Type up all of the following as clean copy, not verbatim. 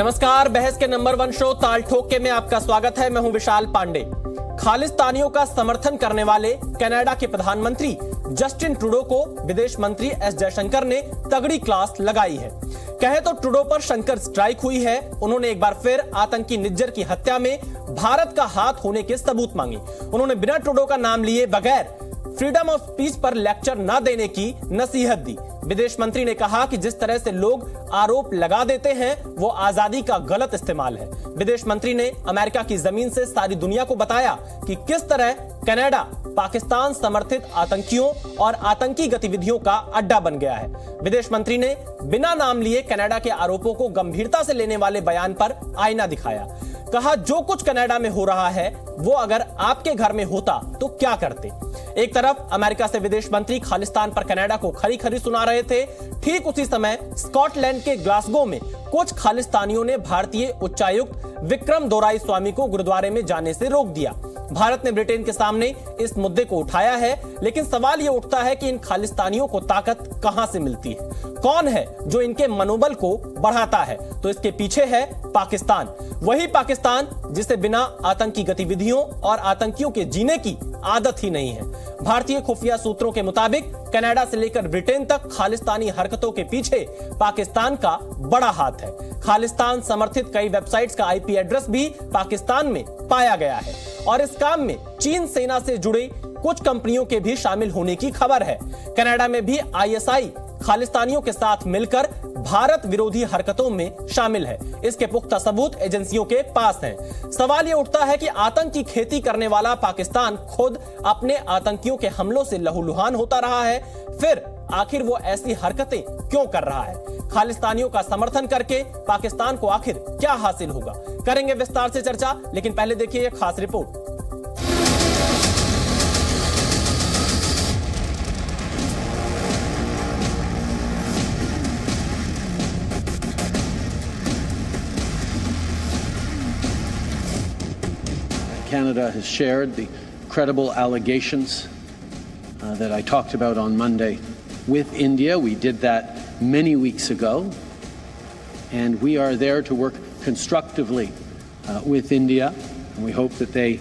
नमस्कार, बहस के नंबर 1 शो ताल ठोके में आपका स्वागत है। मैं हूं विशाल पांडे। खालिस्तानियों का समर्थन करने वाले कनाडा के प्रधानमंत्री जस्टिन ट्रूडो को विदेश मंत्री एस जयशंकर ने तगड़ी क्लास लगाई है। कहे तो ट्रूडो पर शंकर स्ट्राइक हुई है। उन्होंने एक बार फिर आतंकी निज्जर की हत्या में भारत का हाथ होने के सबूत मांगे। उन्होंने बिना ट्रूडो का नाम लिए बगैर फ्रीडम ऑफ स्पीच पर लेक्चर न देने की नसीहत दी। विदेश मंत्री ने कहा कि जिस तरह से लोग आरोप लगा देते हैं वो आजादी का गलत इस्तेमाल है। विदेश मंत्री ने अमेरिका की जमीन से सारी दुनिया को बताया कि किस तरह कनाडा पाकिस्तान समर्थित आतंकियों और आतंकी गतिविधियों का अड्डा बन गया है। विदेश मंत्री ने बिना नाम लिए कनाडा के आरोपों को गंभीरता से लेने वाले बयान पर आईना दिखाया। कहा, जो कुछ कनाडा में हो रहा है वो अगर आपके घर में होता तो क्या करते। एक तरफ अमेरिका से विदेश मंत्री खालिस्तान पर कनाडा को खरी खरी सुना रहे थे, ठीक उसी समय स्कॉटलैंड के ग्लासगो में कुछ खालिस्तानियों ने भारतीय उच्चायुक्त विक्रम दोराईस्वामी को गुरुद्वारे में जाने से रोक दिया। भारत ने ब्रिटेन के सामने इस मुद्दे को उठाया है, लेकिन सवाल यह उठता है कि इन खालिस्तानियों को ताकत कहां से मिलती है, कौन है जो इनके मनोबल को बढ़ाता है। तो इसके पीछे है पाकिस्तान, वही पाकिस्तान जिसे बिना आतंकी गतिविधियों और आतंकियों के जीने की आदत ही नहीं है। भारतीय खुफिया सूत्रों के मुताबिक कनाडा से लेकर ब्रिटेन तक खालिस्तानी हरकतों के पीछे पाकिस्तान का बड़ा हाथ है। खालिस्तान समर्थित कई वेबसाइट्स का आईपी एड्रेस भी पाकिस्तान में पाया गया है और इस काम में चीन सेना से जुड़ी कुछ कंपनियों के भी शामिल होने की खबर है। कनाडा में भी आईएसआई खालिस्तानियों के साथ मिलकर भारत विरोधी हरकतों में शामिल है। इसके पुख्ता सबूत एजेंसियों के पास हैं। सवाल यह उठता है कि आतंक की खेती करने वाला पाकिस्तान खुद अपने आतंकियों के हमलों से लहूलुहान होता रहा है, फिर आखिर वो ऐसी हरकतें क्यों कर रहा है। खालिस्तानियों का समर्थन करके पाकिस्तान को आखिर क्या हासिल होगा, करेंगे विस्तार से चर्चा, लेकिन पहले देखिए यह खास report. Canada has shared the credible allegations that I talked about on Monday with India. We did that many weeks ago, and we are there to work constructively with India, and we hope that they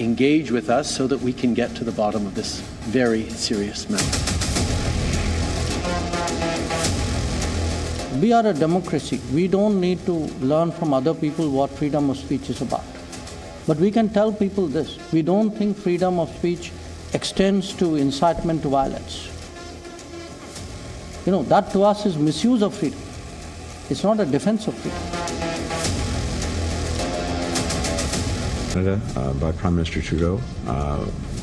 engage with us so that we can get to the bottom of this very serious matter. We are a democracy. We don't need to learn from other people what freedom of speech is about. But we can tell people this: we don't think freedom of speech extends to incitement to violence. You know, that to us is misuse of freedom. It's not a defense of freedom. Canada, by Prime Minister Trudeau.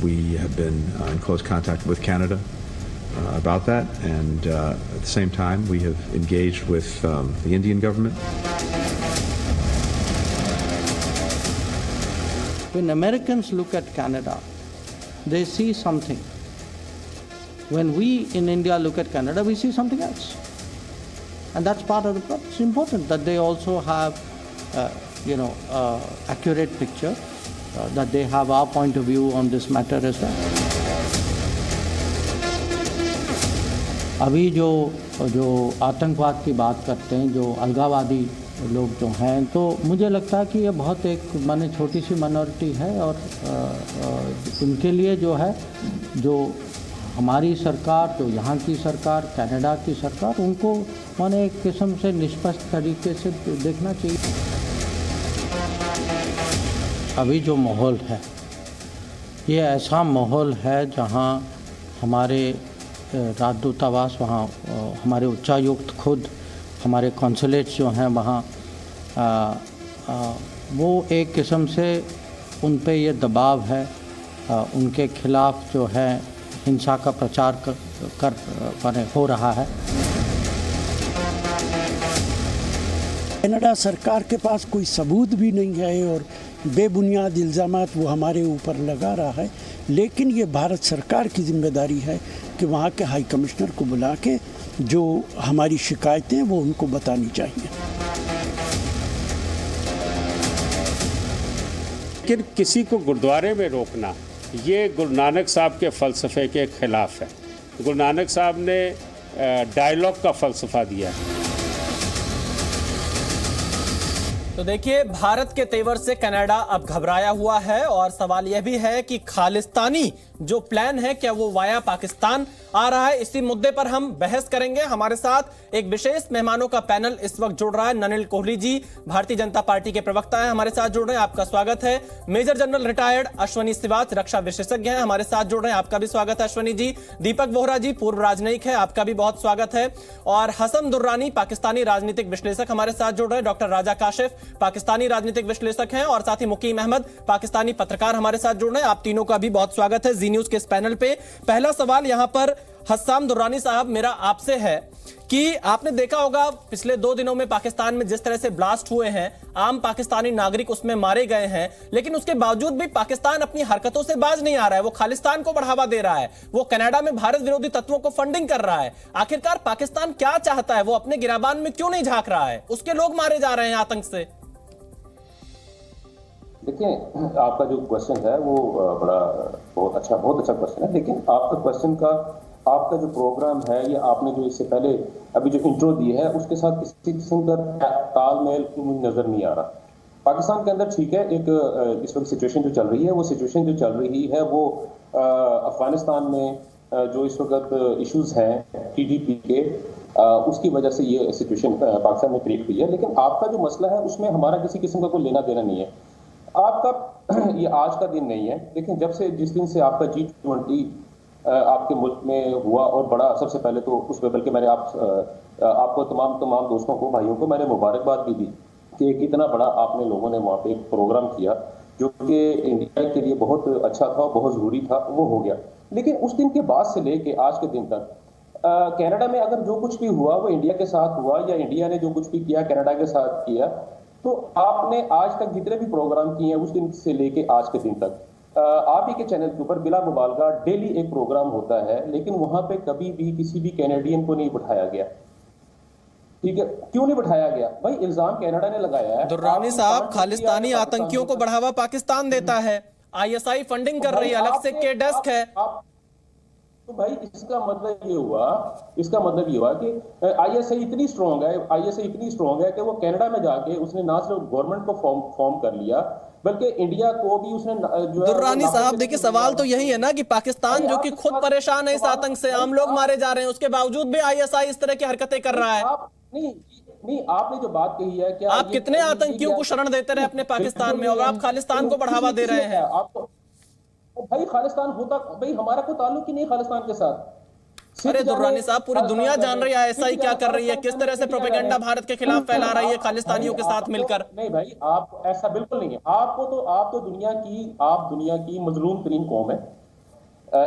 We have been in close contact with Canada about that, and at the same time we have engaged with the Indian government. When Americans look at Canada, they see something. When we in India look at Canada, we see something else. And that's part of the problem. It's important that they also have, accurate picture, that they have our point of view on this matter as well. अभी जो आतंकवाद की बात करते हैं, जो अलगावादी लोग जो हैं, तो मुझे लगता है कि ये बहुत एक माने छोटी सी माइनॉरिटी है और उनके लिए जो है, जो हमारी सरकार, जो यहाँ की सरकार, कनाडा की सरकार, उनको माने एक किस्म से निष्पक्ष तरीके से देखना चाहिए। अभी जो माहौल है, ये ऐसा माहौल है जहाँ हमारे राजदूतावास, वहाँ हमारे उच्चायुक्त खुद, हमारे कॉन्सुलेट्स जो हैं वहाँ, वो एक किस्म से उन पे ये दबाव है, उनके खिलाफ जो है हिंसा का प्रचार हो रहा है। कनाडा सरकार के पास कोई सबूत भी नहीं है और बेबुनियाद इल्ज़ामात वो हमारे ऊपर लगा रहा है, लेकिन ये भारत सरकार की जिम्मेदारी है कि वहाँ के हाई कमिश्नर को बुला के जो हमारी शिकायतें वो उनको बतानी चाहिए। लेकिन किसी को गुरुद्वारे में रोकना, ये गुरु नानक साहब के फ़लसफ़े के ख़िलाफ़ है। गुरु नानक साहब ने डायलॉग का फ़लसफ़ा दिया है। तो देखिए, भारत के तेवर से कनाडा अब घबराया हुआ है और सवाल यह भी है कि खालिस्तानी जो प्लान है क्या वो वाया पाकिस्तान आ रहा है। इसी मुद्दे पर हम बहस करेंगे। हमारे साथ एक विशेष मेहमानों का पैनल इस वक्त जुड़ रहा है। ननिल कोहली जी भारतीय जनता पार्टी के प्रवक्ता हैं, हमारे साथ जुड़ रहे हैं, आपका स्वागत है। Major General retired Ashwani Srivastava रक्षा विशेषज्ञ हैं, हमारे साथ जुड़ रहे हैं, आपका भी स्वागत है अश्वनी जी। दीपक बोहरा जी पूर्व राजनयिक है, आपका भी बहुत स्वागत है। और हसन दुर्रानी पाकिस्तानी राजनीतिक विश्लेषक हमारे साथ जुड़ रहे हैं। डॉक्टर राजा काशिफ पाकिस्तानी राजनीतिक विश्लेषक हैं और साथ ही मुकीम अहमद पाकिस्तानी पत्रकार हमारे साथ जुड़ रहे हैं। आप तीनों का भी बहुत स्वागत है जी न्यूज के इस पैनल पे। पहला सवाल यहां पर हस्साम दुर्रानी साहब मेरा आपसे है कि आपने देखा होगा पिछले 2 दिनों में पाकिस्तान में जिस तरह से ब्लास्ट हुए हैं, आम पाकिस्तानी नागरिक उसमें मारे गए हैं, लेकिन उसके बावजूद भी पाकिस्तान अपनी हरकतों से बाज नहीं आ रहा है। वो खालिस्तान को बढ़ावा दे रहा है, वो कनाडा में भारत विरोधी तत्वों को फंडिंग कर रहा है। आखिरकार पाकिस्तान क्या चाहता है? वो अपने गिराबान में क्यों नहीं झांक रहा है? उसके लोग मारे जा रहे हैं आतंक से। देखिए, आपका जो क्वेश्चन है वो बहुत अच्छा क्वेश्चन है, लेकिन आपका क्वेश्चन का आपका जो प्रोग्राम है या आपने जो इससे पहले अभी जो इंट्रो दी है उसके साथ किसी किस्म का तालमेल मुझे नजर नहीं आ रहा। पाकिस्तान के अंदर ठीक है, एक इस वक्त सिचुएशन जो चल रही है, वो सिचुएशन जो चल रही है वो अफगानिस्तान में जो इस वक्त इश्यूज हैं TTP के, उसकी वजह से ये सिचुएशन पाकिस्तान में क्रिएट हुई है। लेकिन आपका जो मसला है उसमें हमारा किसी किस्म का कोई लेना देना नहीं है। आपका ये आज का दिन नहीं है, लेकिन जिस दिन से आपका G20 आपके मुल्क में हुआ और बड़ा, सबसे पहले तो उस पे बल्कि मैंने आपको तमाम दोस्तों को, भाइयों को मैंने मुबारकबाद भी दी कि कितना बड़ा आपने लोगों ने वहाँ पे एक प्रोग्राम किया जो कि इंडिया के लिए बहुत अच्छा था, बहुत ज़रूरी था, वो हो गया। लेकिन उस दिन के बाद से लेके आज के दिन तक कनाडा में अगर जो कुछ भी हुआ वो इंडिया के साथ हुआ या इंडिया ने जो कुछ भी किया कनाडा के साथ किया, तो आपने आज तक जितने भी प्रोग्राम किए हैं उस दिन से लेके आज के दिन तक आप ही के चैनल के ऊपर बिला मुबालगा डेली एक प्रोग्राम होता है, लेकिन वहां पे कभी भी किसी भी कैनेडियन को नहीं बिठाया गया। ठीक है, क्यों नहीं बिठाया गया भाई? इल्जाम कनाडा ने लगाया है। दुर्रानी साहब, खालिस्तानी आतंकियों को बढ़ावा पाकिस्तान देता है, ISI फंडिंग कर रही है, अलग से के डेस्क है। तो भाई इसका मतलब ये हुआ कि ISI इतनी स्ट्रांग है कि वो कनाडा में जाके उसने ना सिर्फ गवर्नमेंट को फॉर्म कर लिया बल्कि इंडिया को भी उसने जो है। दुर्रानी साहब देखिए, सवाल तो यही है ना कि पाकिस्तान जो कि खुद परेशान है इस आतंक से, आम लोग मारे जा रहे हैं, उसके बावजूद भी ISI इस तरह की हरकतें कर रहा है। नहीं, आपने जो बात कही है कि आप कितने आतंकियों को शरण देते रहे अपने पाकिस्तान में और आप खालिस्तान को बढ़ावा दे रहे हैं। आपको भाई खालिस्तान होता, भाई हमारा कोई ताल्लुक ही नहीं खालिस्तान के साथ। अरे दुर्रानी साहब, पूरी दुनिया जान रही है ISI क्या कर रही है, किस तरह से प्रोपेगेंडा भारत के खिलाफ फैला रही है खालिस्तानियों के साथ मिलकर। नहीं भाई, आप ऐसा बिल्कुल नहीं है। आप तो दुनिया की मजलूम तरीन कौम है।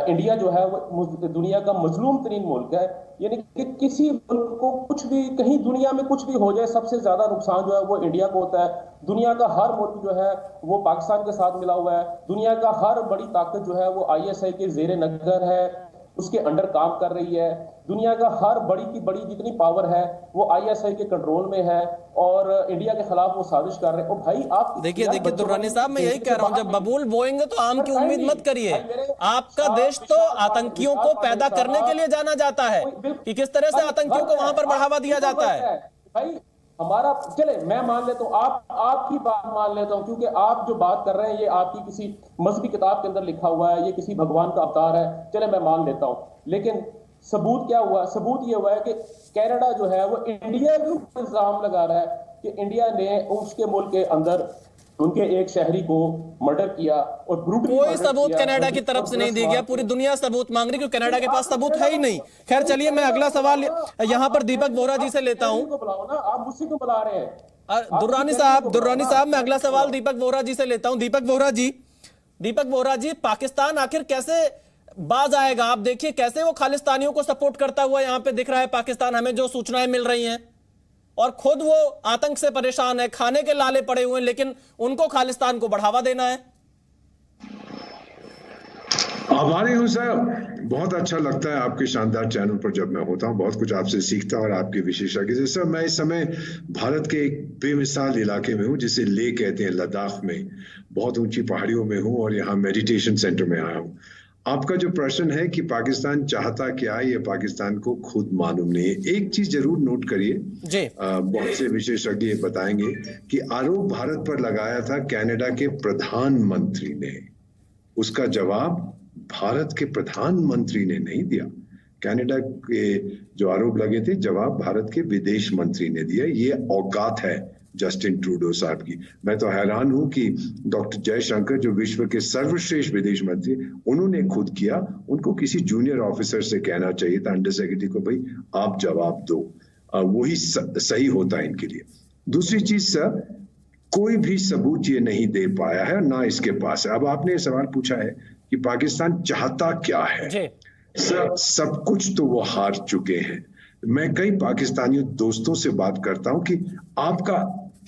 इंडिया जो है वो दुनिया का मजलूम तरीन मुल्क है, यानी कि किसी मुल्क को कुछ भी, कहीं दुनिया में कुछ भी हो जाए, सबसे ज्यादा नुकसान जो है वो इंडिया को होता है। दुनिया का हर मुल्क जो है वो पाकिस्तान के साथ मिला हुआ है। दुनिया का हर बड़ी ताकत जो है वो ISI के जेरे नगर है, उसके अंडर काम कर रही है। दुनिया का हर बड़ी की बड़ी जितनी पावर है वो ISI के कंट्रोल में है और इंडिया के खिलाफ वो साजिश कर रहे हैं। और भाई आप देखिए दुर्रानी साहब, मैं यही कह रहा हूं, जब बबूल बोएंगे तो आम की उम्मीद मत करिए। आपका देश तो आतंकियों को पैदा करने के लिए जाना जाता है कि किस तरह से आतंकियों को वहां पर बढ़ावा दिया जाता है। भाई हमारा, चले मैं मान लेता हूँ, आपकी बात मान लेता हूँ, क्योंकि आप जो बात कर रहे हैं ये आपकी किसी मजहबी किताब के अंदर लिखा हुआ है, ये किसी भगवान का अवतार है, चले मैं मान लेता हूँ। लेकिन सबूत क्या हुआ? सबूत ये हुआ है कि कनाडा जो है वो इंडिया के ऊपर इल्जाम लगा रहा है कि इंडिया ने उसके मुल्क के अंदर उनके एक शहरी को मर्डर किया और ब्रूटली। कोई सबूत कनाडा की तरफ से नहीं दिया गया, पूरी दुनिया सबूत मांग रही, क्योंकि कनाडा के पास सबूत है ही नहीं। खैर चलिए, मैं अगला सवाल यहाँ पर दीपक बोहरा जी से लेता हूँ। आप मुझसे क्यों बुला रहे हैं? दुर्रानी साहब, मैं अगला सवाल दीपक बोहरा जी से लेता हूँ। दीपक बोहरा जी, पाकिस्तान आखिर कैसे बाज आएगा? आप देखिए कैसे वो खालिस्तानियों को सपोर्ट करता हुआ यहाँ पे दिख रहा है पाकिस्तान, हमें जो सूचनाएं मिल रही हैं, और खुद वो आतंक से परेशान है, खाने के लाले पड़े हुए हैं, लेकिन उनको खालिस्तान को बढ़ावा देना है। आभारी हूं सर, बहुत अच्छा लगता है आपके शानदार चैनल पर जब मैं होता हूं, बहुत कुछ आपसे सीखता और आपके विशेषज्ञ से। सर मैं इस समय भारत के एक बेमिसाल इलाके में हूं जिसे लेह कहते हैं, लद्दाख में, बहुत ऊंची पहाड़ियों में हूं और यहाँ मेडिटेशन सेंटर में आया हूं। आपका जो प्रश्न है कि पाकिस्तान चाहता क्या है, ये पाकिस्तान को खुद मालूम नहीं है। एक चीज जरूर नोट करिए, बहुत से विशेषज्ञ बताएंगे कि आरोप भारत पर लगाया था कनाडा के प्रधानमंत्री ने, उसका जवाब भारत के प्रधानमंत्री ने नहीं दिया। कनाडा के जो आरोप लगे थे, जवाब भारत के विदेश मंत्री ने दिया। ये औकात है जस्टिन ट्रूडो साहब की। मैं तो हैरान हूं कि डॉक्टर जयशंकर, जो विश्व के सर्वश्रेष्ठ विदेश मंत्री, उन्होंने खुद किया। उनको किसी जूनियर ऑफिसर से कहना चाहिए था, अंडर सेक्रेटरी को, भाई आप जवाब दो। वही सही होता है इनके लिए। दूसरी चीज सर, कोई भी सबूत ये नहीं दे पाया है, ना इसके पास है। अब आपने सवाल पूछा है कि पाकिस्तान चाहता क्या है। सर, सब कुछ तो वो हार चुके हैं। मैं कई पाकिस्तानी दोस्तों से बात करता हूं कि आपका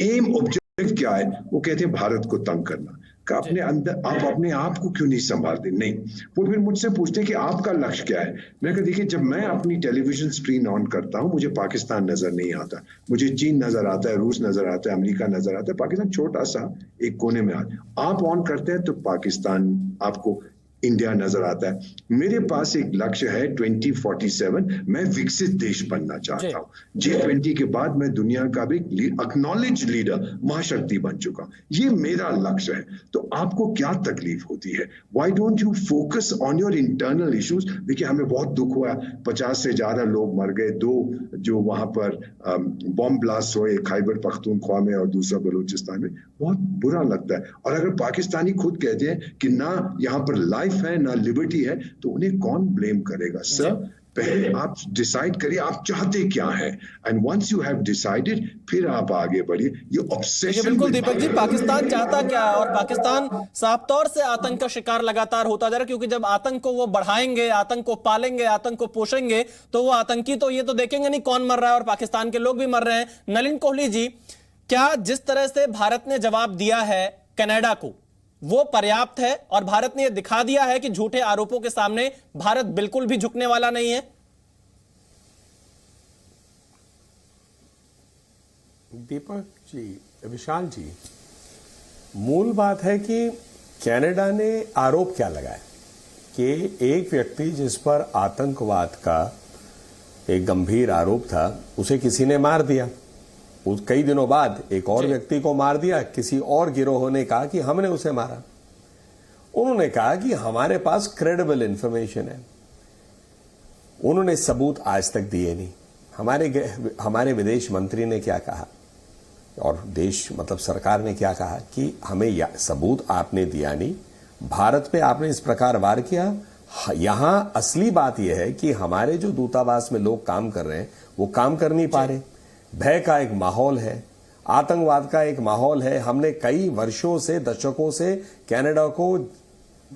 एम ऑब्जेक्टिव क्या है, वो कहते हैं भारत को तंग करना। का अपने अंदर आप अपने आप को क्यों नहीं संभालते? नहीं, वो फिर मुझसे पूछते हैं कि आपका लक्ष्य क्या है। मैं कहता देखिए, जब मैं अपनी टेलीविजन स्क्रीन ऑन करता हूं, मुझे पाकिस्तान नजर नहीं आता, मुझे चीन नजर आता है, रूस नजर आता है, अमेरिका नजर आता है, पाकिस्तान छोटा सा एक कोने में आता है। आप ऑन करते हैं तो पाकिस्तान आपको, इंडिया नजर आता है। मेरे पास एक लक्ष्य है 2047, मैं विकसित देश बनना चाहता हूं। G20 के बाद मैं दुनिया का भी एक्नॉलेज लीडर, महाशक्ति बन चुका हूं। ये मेरा लक्ष्य है। तो आपको क्या तकलीफ होती है? Why don't you focus on your internal issues? देखिए, हमें बहुत दुख हुआ, 50 से ज्यादा लोग मर गए। 2 जो वहां पर बॉम्ब ब्लास्ट हुए, खैबर पख्तूनख्वा में और दूसरा बलूचिस्तान में, बहुत बुरा लगता है। और अगर पाकिस्तानी खुद कहते हैं कि ना यहाँ पर लाइफ है ना लिबर्टी है, तो उन्हें कौन ब्लेम करेगा? सर, पहले आप डिसाइड करिए आप चाहते क्या है, and once you have decided, फिर आप आगे बढ़िए। ये ऑब्सेशन। बिल्कुल दीपक जी, पाकिस्तान चाहता क्या है? और पाकिस्तान साफ तौर से आतंक का शिकार लगातार होता जा रहा है, क्योंकि जब आतंक को वो बढ़ाएंगे, आतंक को पालेंगे, आतंक को पोषेंगे, तो वो आतंकी तो ये तो देखेंगे नहीं कौन मर रहा है, और पाकिस्तान के लोग भी मर रहे हैं। नलिन कोहली जी, क्या जिस तरह से भारत ने जवाब दिया है कनाडा को, वो पर्याप्त है? और भारत ने यह दिखा दिया है कि झूठे आरोपों के सामने भारत बिल्कुल भी झुकने वाला नहीं है। दीपक जी, विशाल जी, मूल बात है कि कनाडा ने आरोप क्या लगाया कि एक व्यक्ति जिस पर आतंकवाद का एक गंभीर आरोप था, उसे किसी ने मार दिया। उस कई दिनों बाद एक और व्यक्ति को मार दिया। किसी और गिरोह ने कहा कि हमने उसे मारा। उन्होंने कहा कि हमारे पास क्रेडिबल इंफॉर्मेशन है। उन्होंने सबूत आज तक दिए नहीं। हमारे विदेश मंत्री ने क्या कहा, और देश मतलब सरकार ने क्या कहा कि हमें सबूत आपने दिया नहीं, भारत पे आपने इस प्रकार वार किया। यहां असली बात यह है कि हमारे जो दूतावास में लोग काम कर रहे हैं, वो काम कर नहीं पा रहे। भय का एक माहौल है, आतंकवाद का एक माहौल है। हमने कई वर्षों से, दशकों से कनाडा को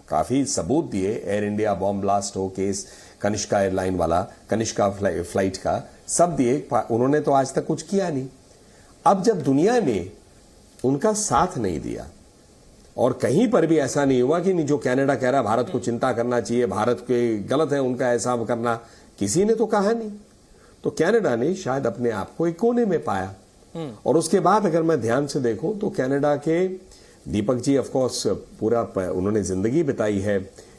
काफी सबूत दिए। एयर इंडिया बॉम्ब ब्लास्ट हो, केस कनिष्का एयरलाइन वाला, कनिष्का फ्लाइट का, सब दिए। उन्होंने तो आज तक कुछ किया नहीं। अब जब दुनिया ने उनका साथ नहीं दिया, और कहीं पर भी ऐसा नहीं हुआ कि नहीं, जो कनाडा कह रहा भारत को चिंता करना चाहिए, भारत के गलत है उनका ऐसा करना, किसी ने तो कहा नहीं। तो कनाडा ने शायद अपने आप को एक कोने में पाया। और उसके बाद अगर मैं ध्यान से देखूं तो कनाडा के दीपक जी, ऑफ कोर्स पूरा उन्होंने जिंदगी बिताई है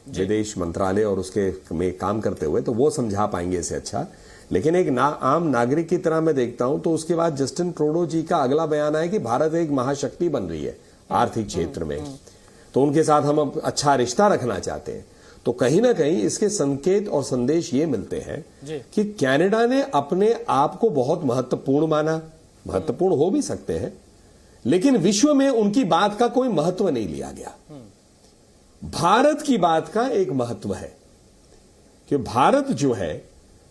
विदेश मंत्रालय और उसके में काम करते हुए, तो वो समझा पाएंगे इसे अच्छा। लेकिन एक आम नागरिक की तरह मैं देखता हूं तो उसके बाद जस्टिन ट्रूडो जी का अगला बयान है कि भारत एक महाशक्ति बन रही है आर्थिक क्षेत्र में, तो उनके साथ हम अब अच्छा रिश्ता रखना चाहते हैं। तो कहीं ना कहीं इसके संकेत और संदेश ये मिलते हैं कि कनाडा ने अपने आप को बहुत महत्वपूर्ण माना। महत्वपूर्ण हो भी सकते हैं, लेकिन विश्व में उनकी बात का कोई महत्व नहीं लिया गया। भारत की बात का एक महत्व है कि भारत जो है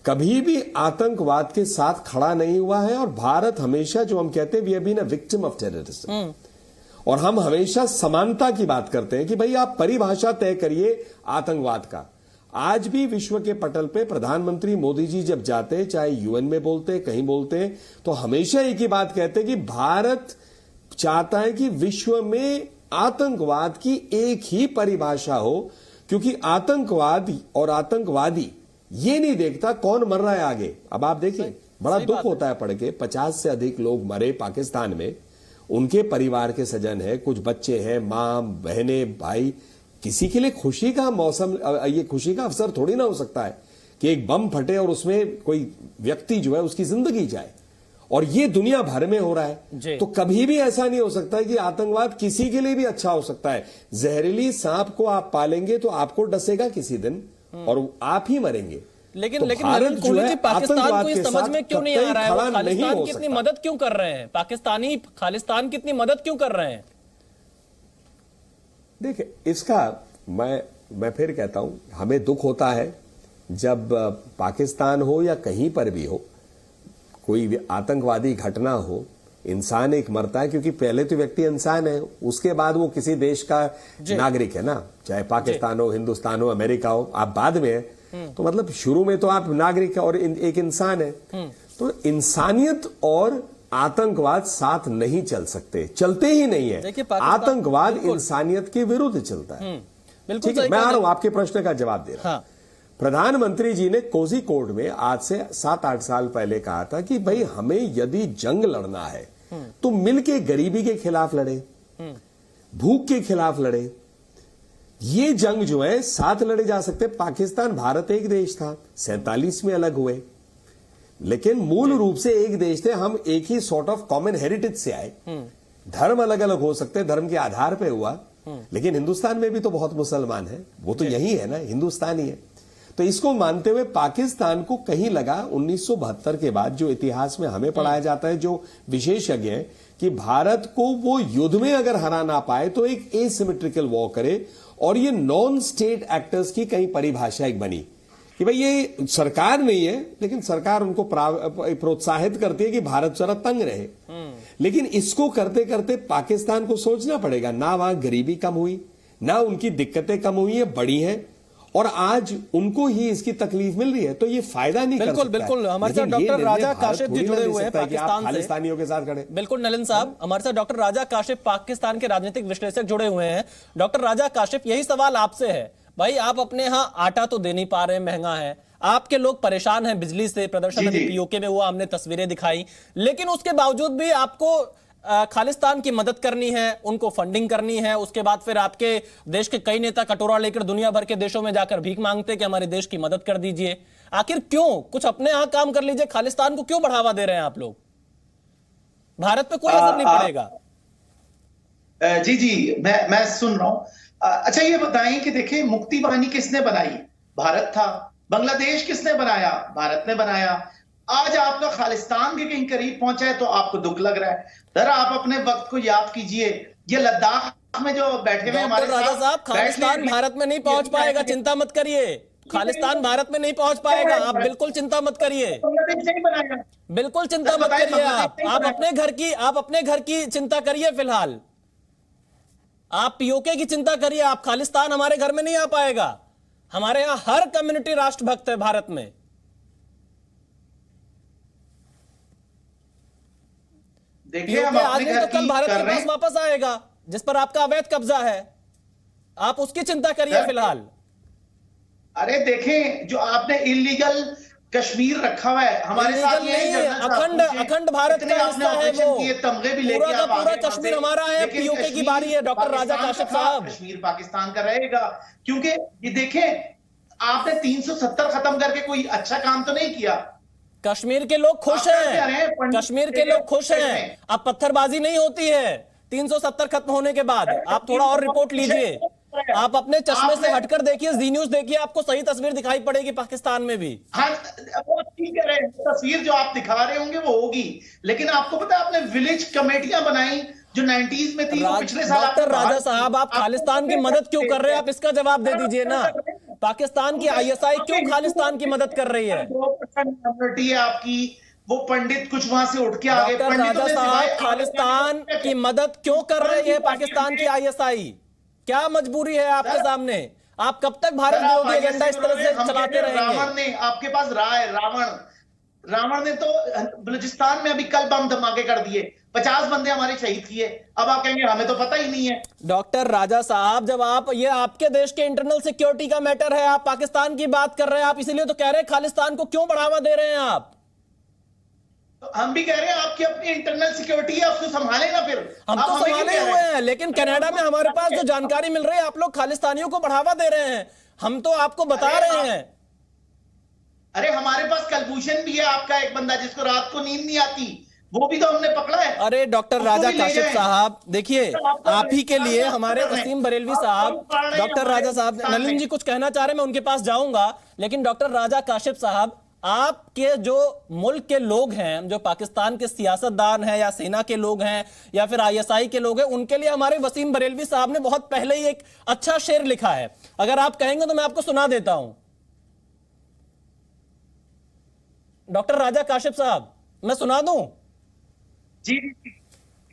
कभी भी आतंकवाद के साथ खड़ा नहीं हुआ है, और भारत हमेशा, जो हम कहते हैं, we have been a victim of terrorism, और हम हमेशा समानता की बात करते हैं कि भाई आप परिभाषा तय करिए आतंकवाद का। आज भी विश्व के पटल पे प्रधानमंत्री मोदी जी जब जाते हैं, चाहे यूएन में बोलते, कहीं बोलते हैं, तो हमेशा एक ही बात कहते हैं कि भारत चाहता है कि विश्व में आतंकवाद की एक ही परिभाषा हो, क्योंकि आतंकवादी और आतंकवादी ये नहीं देखता कौन मर रहा है आगे। अब आप देखें, बड़ा दुख होता है पढ़ के, 50 से अधिक लोग मरे पाकिस्तान में, उनके परिवार के सजन है, कुछ बच्चे हैं, मां, बहनें, भाई, किसी के लिए खुशी का मौसम, ये खुशी का अवसर थोड़ी ना हो सकता है कि एक बम फटे और उसमें कोई व्यक्ति जो है उसकी जिंदगी जाए, और ये दुनिया भर में हो रहा है। तो कभी भी ऐसा नहीं हो सकता है कि आतंकवाद किसी के लिए भी अच्छा हो सकता है। जहरीली सांप को आप पालेंगे तो आपको डसेगा किसी दिन और आप ही मरेंगे। लेकिन तो लेकिन भारत जो है पाकिस्तान को ये समझ में क्यों नहीं आ रहा है, वो खालिस्तान की इतनी मदद क्यों कर रहे हैं? पाकिस्तानी खालिस्तान की इतनी मदद क्यों कर रहे हैं? देखिए, इसका मैं फिर कहता हूं, हमें दुख होता है जब पाकिस्तान हो या कहीं पर भी हो, कोई आतंकवादी घटना हो, इंसान एक मरता है, क्योंकि पहले तो व्यक्ति इंसान है, उसके बाद वो किसी देश का नागरिक है ना, चाहे पाकिस्तान हो, हिंदुस्तान हो, अमेरिका हो, आप बाद में है। तो मतलब शुरू में तो आप नागरिक और एक इंसान है। तो इंसानियत और आतंकवाद साथ नहीं चल सकते, चलते ही नहीं है। आतंकवाद इंसानियत के विरुद्ध चलता है। ठीक है, मैं आ रहा हूं आपके प्रश्न का जवाब दे रहा हूं। प्रधानमंत्री जी ने कोझिकोड में आज से 7-8 साल पहले कहा था कि भाई हमें यदि जंग लड़ना है तो मिलके गरीबी के खिलाफ लड़े, भूख के खिलाफ लड़े। ये जंग जो है साथ लड़े जा सकते। पाकिस्तान भारत एक देश था, 47 में अलग हुए, लेकिन मूल रूप से एक देश थे। हम एक ही सॉर्ट ऑफ कॉमन हेरिटेज से आए। धर्म अलग अलग हो सकते, धर्म के आधार पे हुआ, लेकिन हिंदुस्तान में भी तो बहुत मुसलमान है, वो तो यही है ना, हिंदुस्तान ही है। तो इसको मानते हुए पाकिस्तान को कहीं लगा 1972 के बाद, जो इतिहास में हमें पढ़ाया जाता है, जो विशेषज्ञ है, कि भारत को वो युद्ध में अगर हरा ना पाए तो एक एसिमेट्रिकल वॉर करे। और ये नॉन स्टेट एक्टर्स की कहीं परिभाषा एक बनी कि भाई ये सरकार नहीं है, लेकिन सरकार उनको प्रोत्साहित करती है कि भारत जरा तंग रहे। लेकिन इसको करते करते पाकिस्तान को सोचना पड़ेगा, ना वहां गरीबी कम हुई, ना उनकी दिक्कतें कम हुई है, बढ़ी हैं, और आज उनको ही इसकी तकलीफ मिल रही है। तो ये फायदा नहीं कर सकता। बिल्कुल हमारे साथ डॉक्टर राजा काशिफ जी जुड़े हुए हैं पाकिस्तान से, खालिस्तानियों के साथ खड़े। बिल्कुल नलिन साहब, हमारे साथ डॉक्टर राजा काशिफ पाकिस्तान के राजनीतिक विश्लेषक जुड़े हुए हैं। डॉक्टर राजा काशिफ, यही सवाल आपसे है। भाई आप अपने यहां आटा तो दे नहीं पा रहे, महंगा है, आपके लोग परेशान हैं बिजली से, प्रदर्शन अभी पीओके में हुआ, हमने तस्वीरें दिखाई, लेकिन उसके बावजूद भी आपको खालिस्तान की मदद करनी है, उनको फंडिंग करनी है। उसके बाद फिर आपके देश के कई नेता कटोरा लेकर दुनिया भर के देशों में जाकर भीख मांगते हैं कि हमारे देश की मदद कर दीजिए। आखिर क्यों? कुछ अपने यहां काम कर लीजिए, खालिस्तान को क्यों बढ़ावा दे रहे हैं आप लोग? भारत पे कोई असर नहीं पड़ेगा। जी मैं सुन रहा हूं। अच्छा ये बताएं कि देखिए, मुक्ति वाहिनी किसने बनाई? भारत था। बांग्लादेश किसने बनाया? भारत ने बनाया। आज आपका खालिस्तान के कहीं करीब पहुंचा है तो आपको दुख लग रहा है। जरा आप अपने वक्त को याद कीजिए, ये लद्दाख में जो बैठे हुए हमारे राजा साहब, खालिस्तान भारत में नहीं पहुंच पाएगा, चिंता मत करिए। खालिस्तान भारत में नहीं पहुंच पाएगा, आप बिल्कुल चिंता मत करिए, बिल्कुल चिंता मत करिए। आप अपने घर की चिंता करिए फिलहाल, आप पीओके की चिंता करिए। आप खालिस्तान हमारे घर में नहीं आ पाएगा। हमारे यहां हर कम्युनिटी राष्ट्रभक्त है भारत में। देखिए, हम अपने घर तो कल भारत के पास वापस आएगा जिस पर आपका अवैध कब्जा है, आप उसकी चिंता करिए फिलहाल। अरे देखें, जो आपने इलीगल कश्मीर रखा हुआ है हमारे साथ, अखंड भारत का हिस्सा है वो, तमगे भी लेके पूरा का पूरा कश्मीर हमारा है। पीओके की बारी है डॉक्टर राजा काशिफ साहब। कश्मीर पाकिस्तान का रहेगा, क्योंकि ये देखें, आपने 370 खत्म करके कोई अच्छा काम तो नहीं किया। कश्मीर के लोग खुश हैं, कश्मीर के लोग खुश हैं। अब पत्थरबाजी नहीं होती है 370 खत्म होने के बाद। आप थोड़ा और रिपोर्ट लीजिए, आप अपने चश्मे से हटकर देखिए, जी न्यूज देखिए, आपको सही तस्वीर दिखाई पड़ेगी पाकिस्तान में भी। हाँ, वो ठीक है, तस्वीर जो आप दिखा रहे होंगे वो होगी, लेकिन आपको पता है आपने विलेज कमेटियां बनाई जो 90s में थी, पिछले साल। डॉक्टर राजा साहब, आप खालिस्तान की मदद क्यों कर रहे हैं? आप इसका जवाब दे दीजिए ना। पाकिस्तान की आईएसआई क्यों खालिस्तान की मदद कर रही है? 2% कम्युनिटी है आपकी, वो पंडित कुछ वहां से उठ के आ गए। डॉक्टर राजा साहब, खालिस्तान की मदद क्यों कर रही है पाकिस्तान की आईएसआई? क्या मजबूरी है आपके सामने? आप कब तक भारत विरोधी एजेंडा इस तरह से चलाते रहेंगे? रावण ने आपके पास राय, रावण ने तो बलूचिस्तान में अभी कल बम धमाके कर दिए, 50 बंदे हमारे शहीद किए। अब आप कहेंगे हमें तो पता ही नहीं है। डॉक्टर राजा साहब, जब आप ये आपके देश के इंटरनल सिक्योरिटी का मैटर है, आप पाकिस्तान की बात कर रहे हैं, आप इसीलिए तो कह रहे हैं खालिस्तान को क्यों बढ़ावा दे रहे हैं आप? तो हम भी कह रहे हैं आपकी अपनी इंटरनल सिक्योरिटी है, उसको संभाले ना। फिर हम तो संभाले हुए हैं, लेकिन कनाडा में हमारे पास जो जानकारी मिल रही है, आप लोग खालिस्तानियों को बढ़ावा दे रहे हैं। हम तो आपको बता रहे हैं। अरे हमारे पास कलभूषण भी है, आपका एक बंदा जिसको रात को नींद नहीं आती, वो भी तो हमने पकड़ा है। अरे डॉक्टर राजा काशिफ साहब, देखिए आप ही के लिए हमारे वसीम बरेलवी साहब, डॉक्टर राजा साहब, नलिन जी कुछ कहना चाह रहे हैं, मैं उनके पास जाऊंगा, लेकिन डॉक्टर राजा काशिफ साहब, आपके जो मुल्क के लोग हैं, जो पाकिस्तान के सियासतदान हैं या सेना के लोग हैं या फिर आईएसआई के लोग हैं, उनके लिए हमारे वसीम बरेलवी साहब ने बहुत पहले ही एक अच्छा शेर लिखा है। अगर आप कहेंगे तो मैं आपको सुना देता हूं। डॉक्टर राजा काशिफ साहब, मैं सुना दूं? जी।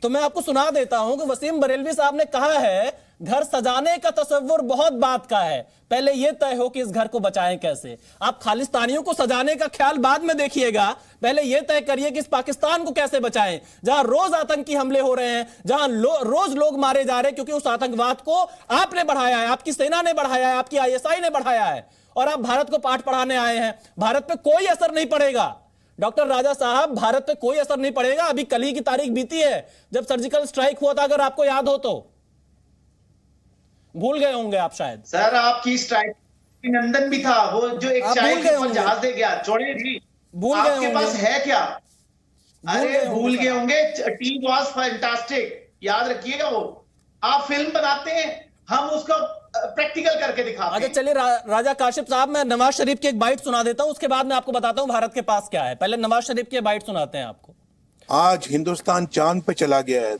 तो मैं आपको सुना देता हूं कि वसीम बरेलवी साहब ने कहा है, घर सजाने का तस्वुर बहुत बात का है, पहले यह तय हो कि इस घर को बचाएं कैसे। आप खालिस्तानियों को सजाने का ख्याल बाद में देखिएगा, पहले यह तय करिए कि इस पाकिस्तान को कैसे बचाएं, जहां रोज आतंकी हमले हो रहे हैं, जहां रोज लोग मारे जा रहे हैं, क्योंकि उस आतंकवाद को आपने बढ़ाया है, आपकी सेना ने बढ़ाया है, आपकी आईएसआई ने बढ़ाया है, और आप भारत को पाठ पढ़ाने आए हैं। भारत पे कोई असर नहीं पड़ेगा डॉक्टर राजा साहब, भारत पे कोई असर नहीं पड़ेगा। अभी कल ही की तारीख बीती है जब सर्जिकल स्ट्राइक हुआ था, अगर आपको याद हो तो, भूल गए होंगे आप शायद। सर आपकी स्ट्राइक नंदन भी था, वो जो एक चाय के ऊपर जहाज दे गया, छोड़े जी, भूल गए आपके पास है क्या? अरे भूल गए होंगे। टीम वाज फैंटास्टिक, याद रखिएगा। वो आप फिल्म बनाते हैं, हम उसको प्रैक्टिकल करके दिखाते हैं। अच्छा चलिए राजा काशिफ साहब, मैं नवाज शरीफ की एक बाइट सुना देता हूं, उसके बाद मैं आपको बताता हूं भारत के पास क्या है। पहले नवाज शरीफ की बाइट सुनाते हैं आपको। आज हिंदुस्तान चांद पे चला गया है,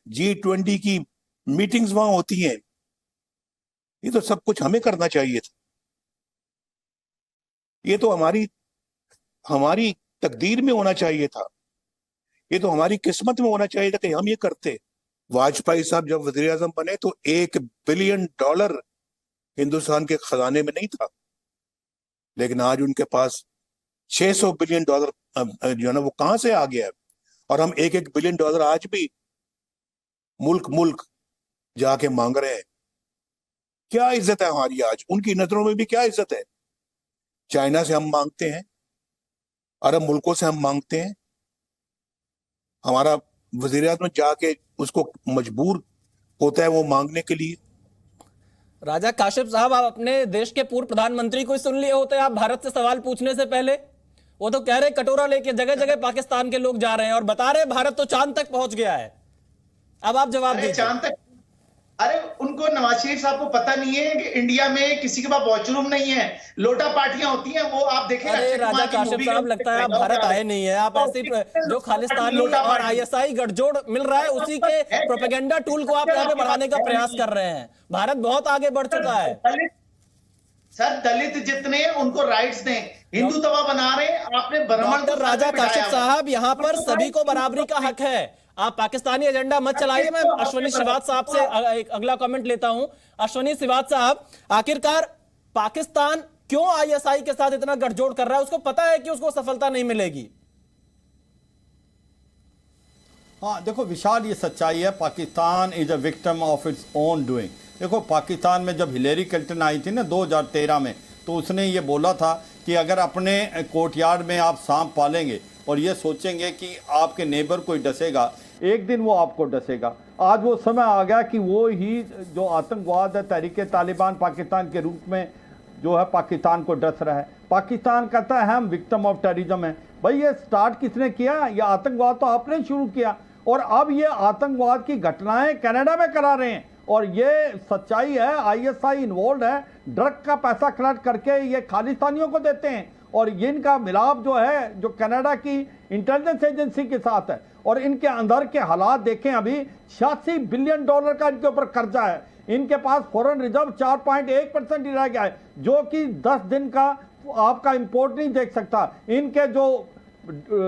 G20 की मीटिंग्स वहां होती हैं, ये तो सब कुछ हमें करना चाहिए था। ये तो हमारी तकदीर में होना चाहिए था, ये तो हमारी किस्मत में होना चाहिए था कि हम ये करते। वाजपेयी साहब जब वजीर आजम बने तो $1 बिलियन हिंदुस्तान के खजाने में नहीं था, लेकिन आज उनके पास $600 बिलियन जो है ना, वो कहां से आ गया है। और हम $1 बिलियन आज भी मुल्क जाके मांग रहे हैं। क्या इज्जत है हमारी आज उनकी नजरों में भी? क्या इज्जत है? चाइना से हम मांगते हैं, अरब मुल्कों से हम मांगते हैं, हमारा वजीर आज़म जाके उसको मजबूर होता है वो मांगने के लिए। राजा काशिफ साहब, आप अपने देश के पूर्व प्रधानमंत्री को सुन लिए होते आप भारत से सवाल पूछने से पहले। वो तो कह रहे कटोरा लेके जगह जगह पाकिस्तान के लोग जा रहे हैं और बता रहे भारत तो चांद तक पहुंच गया है। अब आप जवाब दीजिए। चांद तक? अरे उनको, नवाज शरीफ साहब को पता नहीं है कि इंडिया में किसी के पास वॉशरूम नहीं है, लोटा पार्टियां होती हैं। वो आप देखें। अरे राजा काशिफ साहब, लगता है आप भारत आए नहीं है। आप ऐसी जो खालिस्तानी और आईएसआई गठजोड़ मिल रहा है, उसी के प्रोपेगेंडा टूल को आप यहाँ पे बढ़ाने का प्रयास कर रहे हैं। भारत बहुत आगे बढ़ चुका है। सर दलित जितने उनको राइट्स दें, हिंदुत्व बना रहे हैं आपने। डॉक्टर राजा काशिफ साहब, यहाँ पर सभी को बराबरी का हक है। आप पाकिस्तानी एजेंडा मत चलाइए। मैं अश्वनी श्रीवास्तव साहब से एक अगला कमेंट लेता हूं। अश्वनी श्रीवास्तव साहब, आखिरकार पाकिस्तान क्यों आईएसआई के साथ इतना गठजोड़ कर रहा है? उसको पता है कि उसको सफलता नहीं मिलेगी। हाँ देखो विशाल, ये सच्चाई है, Pakistan is a victim of its own doing. देखो पाकिस्तान में जब हिलेरी क्लिंटन आई थी ना 2013 में, तो उसने ये बोला था कि अगर अपने कोर्टयार्ड में आप सांप पालेंगे और ये सोचेंगे कि आपके नेबर कोई डसेगा, एक दिन वो आपको डसेगा। आज वो समय आ गया कि वो ही जो आतंकवाद है, तहरीके तालिबान पाकिस्तान के रूप में जो है पाकिस्तान को डस रहा है। पाकिस्तान कहता है हम विक्टिम ऑफ टेररिज्म है। भाई ये स्टार्ट किसने किया? ये आतंकवाद तो आपने शुरू किया, और अब ये आतंकवाद की घटनाएं कनाडा में करा रहे हैं। और ये सच्चाई है, आईएसआई इन्वॉल्व है, ड्रग का पैसा कलेक्ट करके ये खालिस्तानियों को देते हैं। और इनका मिलाप जो है जो कनाडा की इंटेलिजेंस एजेंसी के साथ है, और इनके अंदर के हालात देखें। अभी $86 बिलियन का इनके ऊपर कर्जा है। इनके पास फॉरेन रिजर्व 4.1% ही रह गया है, जो कि 10 दिन का आपका इंपोर्ट नहीं देख सकता। इनके जो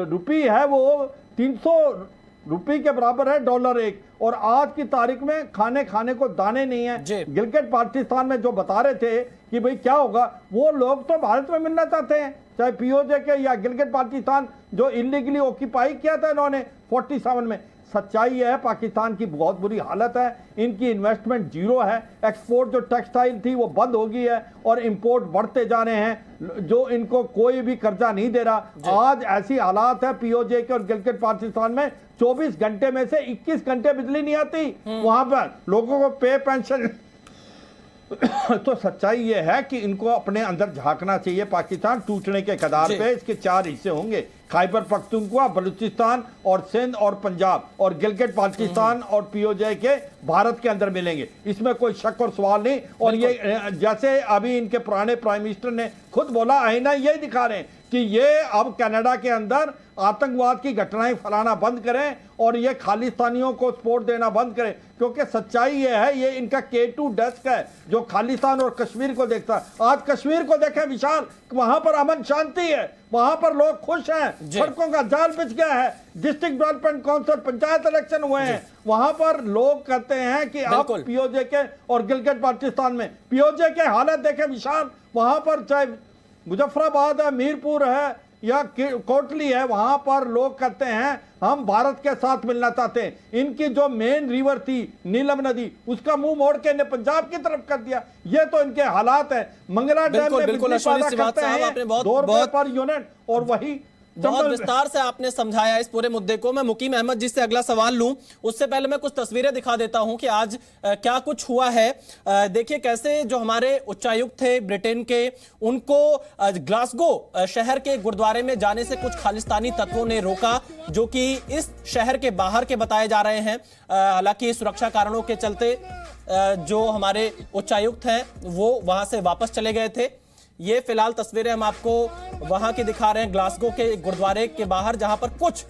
रुपी है वो 300 रुपये के बराबर है, डॉलर एक। और आज की तारीख में खाने को दाने नहीं है। गिलगित बाल्टिस्तान में जो बता रहे थे कि भाई क्या होगा, वो लोग तो भारत में मिलना चाहते हैं, चाहे पीओजे के या गिलगित बाल्टिस्तान जो इलीगली ऑक्यूपाई किया था इन्होंने 47 में। सच्चाई है पाकिस्तान की बहुत बुरी हालत है, इनकी इन्वेस्टमेंट जीरो है, एक्सपोर्ट जो टेक्सटाइल थी वो बंद हो गई है और इंपोर्ट बढ़ते जा रहे हैं, जो इनको कोई भी कर्जा नहीं दे रहा। आज ऐसी हालात है पीओजे के और गिलगित बाल्टिस्तान में 24 घंटे में से 21 घंटे बिजली नहीं आती, वहां पर लोगों को पे पेंशन तो सच्चाई ये है कि इनको अपने अंदर झांकना चाहिए। पाकिस्तान टूटने के कगार पे, इसके 4 हिस्से होंगे, खैबर पख्तूनख्वा, बलूचिस्तान और सिंध और पंजाब, और गिलगित बाल्टिस्तान और पीओजे के भारत के अंदर मिलेंगे, इसमें कोई शक और सवाल नहीं। और ये जैसे अभी इनके पुराने प्राइम मिनिस्टर ने खुद बोला, आईना ये दिखा रहे हैं कि ये अब कनाडा के अंदर आतंकवाद की घटनाएं फैलाना बंद करें और ये खालिस्तानियों को सपोर्ट देना बंद करें, क्योंकि सच्चाई ये है, ये इनका K2 डेस्क है जो खालिस्तान और कश्मीर को देखता है। आज कश्मीर को देखें विशाल, वहां पर अमन शांति है, वहां पर लोग खुश हैं, सड़कों का जाल बिछ गया है, district development council panchayat election हुए हैं, वहां पर लोग कहते हैं कि आप पीओजे के और गिलगित बाल्टिस्तान में पीओजे के हालत देखें विशाल, वहां पर चाहे मुजफ्फराबाद है, मीरपुर है या कोटली है, वहां पर लोग कहते हैं हम भारत के साथ मिलना चाहते हैं। इनकी जो मेन रिवर थी नीलम नदी, उसका मुंह मोड़ के इन्हें पंजाब की तरफ कर दिया। ये तो इनके हालात है। मंगला डैम में बिजली पैदा करते हैं 2 रुपए पर यूनिट, और वही बहुत विस्तार से आपने समझाया इस पूरे मुद्दे को। मैं मुकीम अहमद जी से अगला सवाल लूं, उससे पहले मैं कुछ तस्वीरें दिखा देता हूं कि आज क्या कुछ हुआ है। देखिए कैसे जो हमारे उच्चायुक्त थे ब्रिटेन के, उनको ग्लासगो शहर के गुरुद्वारे में जाने से कुछ खालिस्तानी तत्वों ने रोका, जो कि इस शहर के बाहर के बताए जा रहे हैं। हालांकि सुरक्षा कारणों के चलते जो हमारे उच्चायुक्त हैं वो वहां से वापस चले गए थे। ये फिलहाल तस्वीरें हम आपको वहां की दिखा रहे हैं, ग्लासगो के गुरुद्वारे के बाहर, जहां पर कुछ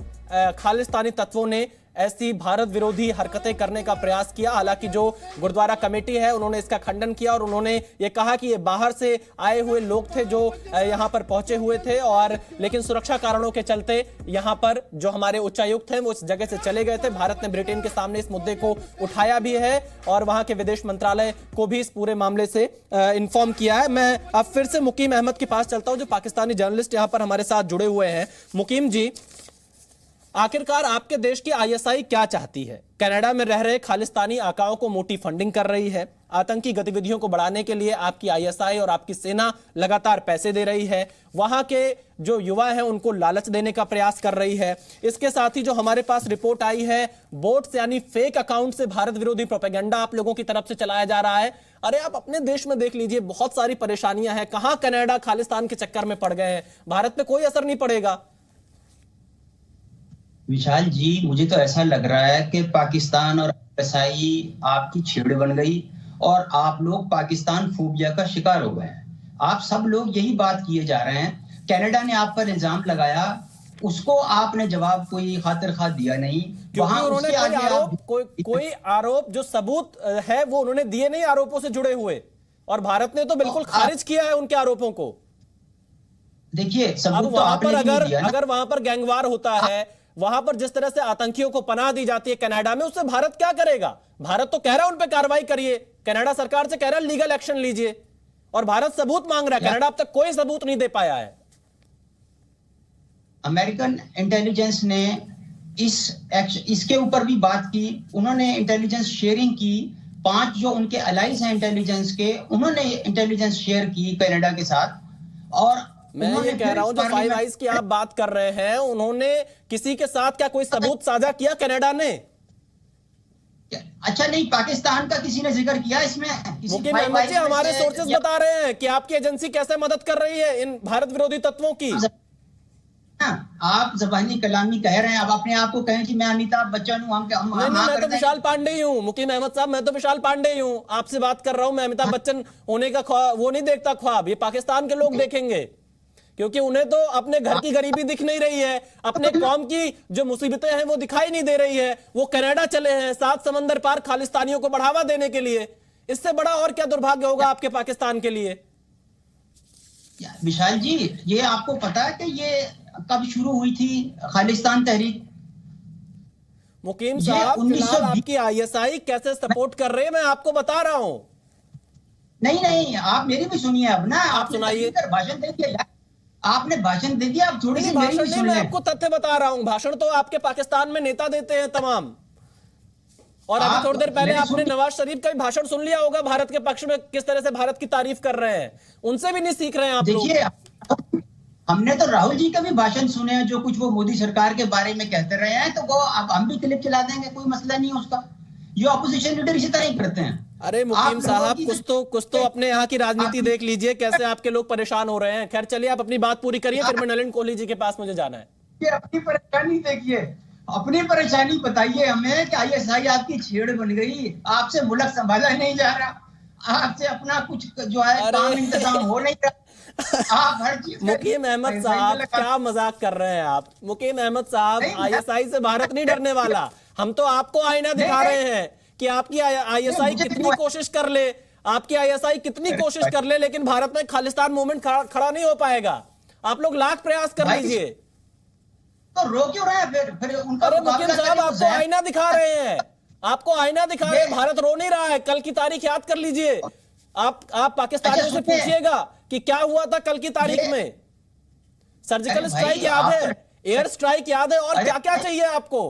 खालिस्तानी तत्वों ने ऐसी भारत विरोधी हरकतें करने का प्रयास किया। हालांकि जो गुरुद्वारा कमेटी है उन्होंने इसका खंडन किया और उन्होंने ये कहा कि ये बाहर से आए हुए लोग थे जो यहां पर पहुंचे हुए थे, और लेकिन सुरक्षा कारणों के चलते यहां पर जो हमारे उच्चायुक्त हैं वो इस जगह से चले गए थे। भारत ने ब्रिटेन के सामने इस मुद्दे को उठाया भी है और वहां के विदेश मंत्रालय को भी इस पूरे मामले से इन्फॉर्म किया है। मैं अब फिर से मुकीम अहमद के पास चलता हूं, जो पाकिस्तानी जर्नलिस्ट यहां पर हमारे साथ जुड़े हुए हैं। मुकीम जी, आखिरकार आपके देश की आईएसआई क्या चाहती है? कनाडा में रह रहे खालिस्तानी आकाओं को मोटी फंडिंग कर रही है, आतंकी गतिविधियों को बढ़ाने के लिए आपकी आईएसआई और आपकी सेना लगातार पैसे दे रही है, वहां के जो युवा हैं उनको लालच देने का प्रयास कर रही है। इसके साथ ही जो हमारे पास रिपोर्ट आई है, बोट्स यानी फेक अकाउंट से भारत विरोधी प्रोपेगेंडा आप लोगों की तरफ से चलाया जा रहा है। अरे आप अपने देश में देख लीजिए, बहुत सारी परेशानियां हैं, कहां कनाडा खालिस्तान के चक्कर में पड़ गए हैं, भारत पे कोई असर नहीं पड़ेगा। विशाल जी, मुझे तो ऐसा लग रहा है कि पाकिस्तान और आईएसआई आपकी छेड़ बन गई और आप लोग पाकिस्तान फोबिया का शिकार हो गए हैं। आप सब लोग यही बात किए जा रहे हैं। कनाडा ने आप पर इल्जाम लगाया, उसको आपने जवाब कोई खातिर खा दिया नहीं, क्योंकि उन्होंने कोई आरोप जो सबूत है वो उन्होंने दिए नहीं आरोपों से जुड़े हुए, और भारत ने तो बिल्कुल खारिज किया है उनके आरोपों को। देखिए सबूत तो वहां पर अगर वहां पर गैंगवार होता है, वहां पर जिस तरह से आतंकियों को पनाह दी जाती है कनाडा में, उससे भारत क्या करेगा? भारत तो कह रहा है उन पर कार्रवाई करिए, कनाडा सरकार से कह रहा है लीगल एक्शन लीजिए, और भारत सबूत मांग रहा है। कनाडा अब तक कोई सबूत नहीं दे पाया है। अमेरिकन इंटेलिजेंस ने इसके ऊपर भी बात की, उन्होंने इंटेलिजेंस शेयरिंग की। 5 जो उनके अलाइज हैं इंटेलिजेंस के, उन्होंने इंटेलिजेंस शेयर की कनाडा के साथ। और मैं ये कह रहा हूं जो 5 आइज की आप बात कर रहे हैं, उन्होंने किसी के साथ क्या कोई सबूत साझा किया कनाडा ने? अच्छा नहीं, पाकिस्तान का किसी ने जिक्र किया इसमें? हमारे सोर्सेज बता रहे हैं कि आपकी एजेंसी कैसे मदद कर रही है इन भारत विरोधी तत्वों की। आप जबानी कलामी कह रहे हैं, अब अपने आप को कहें कि मैं अमिताभ बच्चन हूं। मैं तो विशाल पांडे ही हूं मुकीम अहमद साहब, मैं तो विशाल पांडे ही हूं, आपसे बात कर रहा हूं। मैं अमिताभ बच्चन होने का वो नहीं देखता ख्वाब, ये पाकिस्तान के लोग देखेंगे, क्योंकि उन्हें तो अपने घर की गरीबी दिख नहीं रही है, अपने कौम की जो मुसीबतें हैं वो दिखाई नहीं दे रही है। वो कनाडा चले हैं 7 समंदर पार खालिस्तानियों को बढ़ावा देने के लिए। इससे बड़ा और क्या दुर्भाग्य होगा आपके पाकिस्तान के लिए? विशाल जी, ये आपको पता है कि ये कब शुरू हुई थी खालिस्तान तहरीक? मुकीम साहब, फिलहाल आपकी आईएसआई कैसे सपोर्ट कर रहे हैं मैं आपको बता रहा हूं। नहीं, आप मेरी भी सुनिए अब ना, आप सुनाइए। भाषण देंगे, आपने भाषण दे दिया, आप थोड़ी सी मेरी भी सुन मैं लें। आपको तथ्य बता रहा हूं, भाषण तो आपके पाकिस्तान में नेता देते हैं तमाम। और अभी थोड़ी देर पहले आपने नवाज शरीफ का भी भाषण सुन लिया होगा, भारत के पक्ष में किस तरह से भारत की तारीफ कर रहे हैं। उनसे भी नहीं सीख रहे हैं आप लोग। देखिए, हमने तो राहुल जी का भी भाषण सुने हैं, जो कुछ वो मोदी सरकार के बारे में कहते रहे हैं, तो वो अब हम भी क्लिप चला देंगे, कोई मसला नहीं है उसका। ये अपोजिशन लीडर इसी तरह ही करते हैं। अरे मुकीम साहब, कुछ तो अपने यहाँ की राजनीति देख लीजिए, कैसे आपके लोग परेशान हो रहे हैं। खैर चलिए, आप अपनी बात पूरी करिए, फिर मैं नलिन कोहली जी के पास मुझे जाना है। ये अपनी परेशानी देखिए, अपनी परेशानी बताइए हमें कि ISI आपकी छेड़ बन गई, आपसे मुल्क संभाला नहीं जा रहा, आपसे अपना कुछ जो है काम इंतजाम हो नहीं रहा। आप हर चीज मुकीम अहमद साहब, क्या मजाक कर रहे हैं आप। मुकीम अहमद साहब, ISI से भारत नहीं डरने वाला। हम तो आपको आईना दिखा रहे हैं कि आपकी ISI कितनी कोशिश कर ले, आपकी ISI कितनी कोशिश कर ले, लेकिन भारत में खालिस्तान मूवमेंट खड़ा नहीं हो पाएगा। आप लोग लाख प्रयास कर लीजिए, तो रो क्यों रहे हैं फिर उनका? अरे मुकीम साहब, आपको आईना दिखा रहे हैं, आपको आईना दिखा रहे हैं। भारत रो नहीं रहा है। कल की तारीख याद कर लीजिए। आप पाकिस्तानियों से पूछिएगा कि क्या हुआ था कल की तारीख में। सर्जिकल स्ट्राइक याद है, एयर स्ट्राइक याद है, और क्या क्या चाहिए आपको?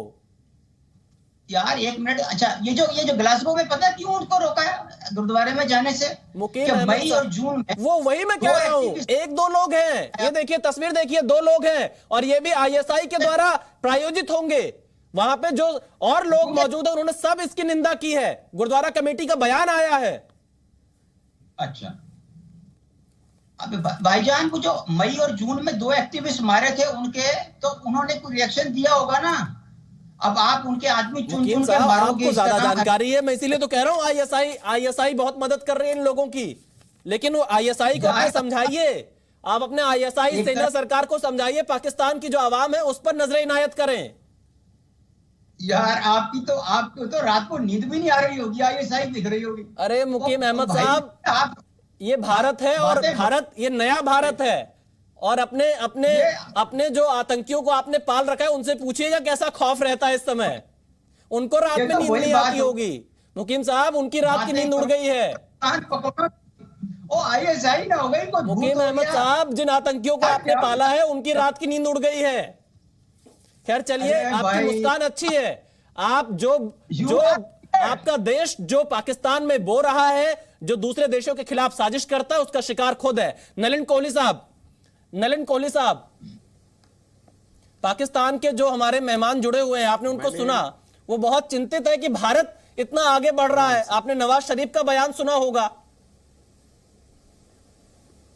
यार एक मिनट, अच्छा ये जो ग्लासगो में पता क्यों उनको रोका है गुरुद्वारे में जाने से? मई और जून में, वो वही मैं कह रहा हूँ, एक दो लोग हैं। ये देखिए तस्वीर देखिए, 2 लोग हैं, और ये भी ISI के द्वारा प्रायोजित होंगे। वहां पे जो और लोग मौजूद है, उन्होंने सब इसकी निंदा की है। गुरुद्वारा कमेटी का बयान आया है। अच्छा, अब भाईजान को जो मई और जून में 2 एक्टिविस्ट मारे थे उनके, तो उन्होंने कोई रिएक्शन दिया होगा ना। अब आप उनके आदमी चुन चुन के मारोगे। आपको ज्यादा जानकारी है, मैं इसीलिए तो कह रहा हूं ISI बहुत मदद कर रही है इन लोगों की। लेकिन वो ISI को अपने समझाइए, आप अपने ISI सेना सरकार को समझाइए, पाकिस्तान की जो आवाम है उस पर नजर इनायत करें। यार आपको तो रात को नींद भी नहीं आ रही होगी, ISI दिख रही होगी। अरे मुकीम अहमद साहब, ये भारत है, और भारत ये नया भारत है, और अपने जो आतंकियों को आपने पाल रखा है, उनसे पूछिएगा कैसा खौफ रहता है इस समय। उनको रात में नींद नहीं आती होगी। मुकीम साहब, उनकी रात की नींद उड़ गई है। ISI ना हो गई। मुकीम अहमद साहब, जिन आतंकियों को आपने पाला है, उनकी रात की नींद उड़ गई है। खैर चलिए, आपकी मुस्कान अच्छी है। आप जो आपका देश जो पाकिस्तान में बो रहा है, जो दूसरे देशों के खिलाफ साजिश करता है, उसका शिकार खुद है। नलिन कोहली साहब, पाकिस्तान के जो हमारे मेहमान जुड़े हुए हैं, आपने उनको सुना, वो बहुत चिंतित है कि भारत इतना आगे बढ़ रहा है। आपने नवाज शरीफ का बयान सुना होगा।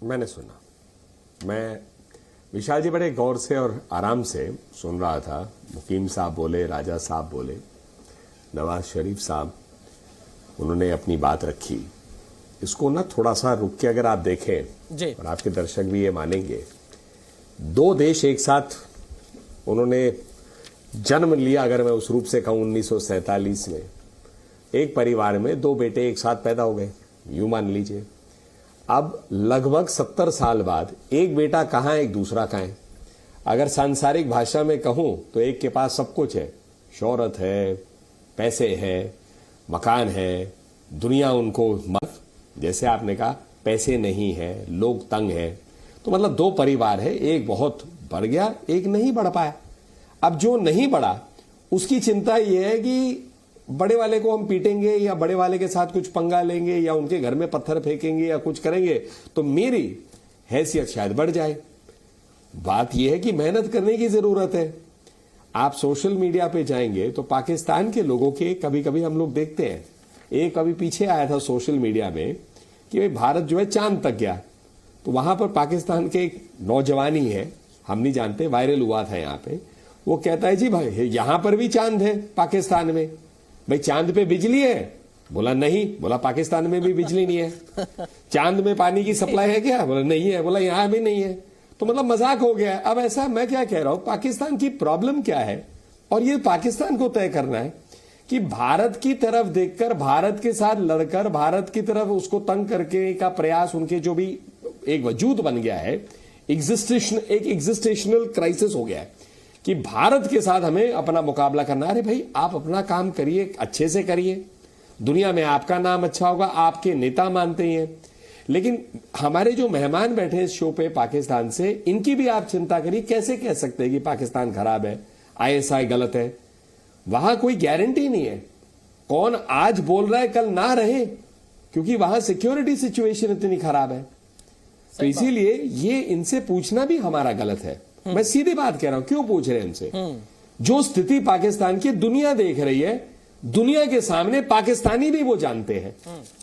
मैंने सुना। मैं विशाल जी बड़े गौर से और आराम से सुन रहा था। मुकीम साहब बोले, राजा साहब बोले, नवाज शरीफ साहब, उन्होंने अपनी बात रखी। इसको ना थोड़ा सा रुक के अगर आप देखें जी, और आपके दर्शक भी ये मानेंगे, 2 देश एक साथ उन्होंने जन्म लिया। अगर मैं उस रूप से कहूं, 1947 में एक परिवार में 2 बेटे एक साथ पैदा हो गए, यूं मान लीजिए। अब लगभग 70 साल बाद एक बेटा कहां है, एक दूसरा कहां है। अगर सांसारिक भाषा में कहूं तो एक के पास सब कुछ है, शोहरत है, पैसे है, मकान है, दुनिया उनको, जैसे आपने कहा पैसे नहीं है, लोग तंग है। तो मतलब 2 परिवार है, एक बहुत बढ़ गया, एक नहीं बढ़ पाया। अब जो नहीं बढ़ा उसकी चिंता यह है कि बड़े वाले को हम पीटेंगे, या बड़े वाले के साथ कुछ पंगा लेंगे, या उनके घर में पत्थर फेंकेंगे, या कुछ करेंगे तो मेरी हैसियत शायद बढ़ जाए। बात यह है कि मेहनत करने की जरूरत है। आप सोशल मीडिया पे जाएंगे तो पाकिस्तान के लोगों के कभी कभी हम लोग देखते हैं, एक अभी पीछे आया था सोशल मीडिया में कि भाई भारत जो है चांद तक गया, तो वहां पर पाकिस्तान के एक नौजवान ही है, हम नहीं जानते, वायरल हुआ था यहाँ पे। वो कहता है जी भाई यहां पर भी चांद है पाकिस्तान में, भाई चांद पे बिजली है? बोला नहीं। बोला पाकिस्तान में भी बिजली नहीं है। चांद में पानी की सप्लाई है क्या? बोला नहीं है। बोला यहां भी नहीं है। तो मतलब मजाक हो गया। अब ऐसा मैं क्या कह रहा हूं, पाकिस्तान की प्रॉब्लम क्या है, और ये पाकिस्तान को तय करना है कि भारत की तरफ देखकर, भारत के साथ लड़कर, भारत की तरफ उसको तंग करके का प्रयास, उनके जो भी एक वजूद बन गया है, एक एग्जिस्टेशनल क्राइसिस हो गया है कि भारत के साथ हमें अपना मुकाबला करना। अरे भाई आप अपना काम करिए, अच्छे से करिए, दुनिया में आपका नाम अच्छा होगा, आपके नेता मानते हैं। लेकिन हमारे जो मेहमान बैठे इस शो पे पाकिस्तान से, इनकी भी आप चिंता करिए। कैसे कह सकते हैं कि पाकिस्तान खराब है, आईएसआई गलत है? वहां कोई गारंटी नहीं है कौन आज बोल रहा है कल ना रहे, क्योंकि वहां सिक्योरिटी सिचुएशन इतनी खराब है। तो इसीलिए ये इनसे पूछना भी हमारा गलत है। मैं सीधी बात कह रहा हूं, क्यों पूछ रहे हैं इनसे? जो स्थिति पाकिस्तान की दुनिया देख रही है, दुनिया के सामने पाकिस्तानी भी वो जानते हैं।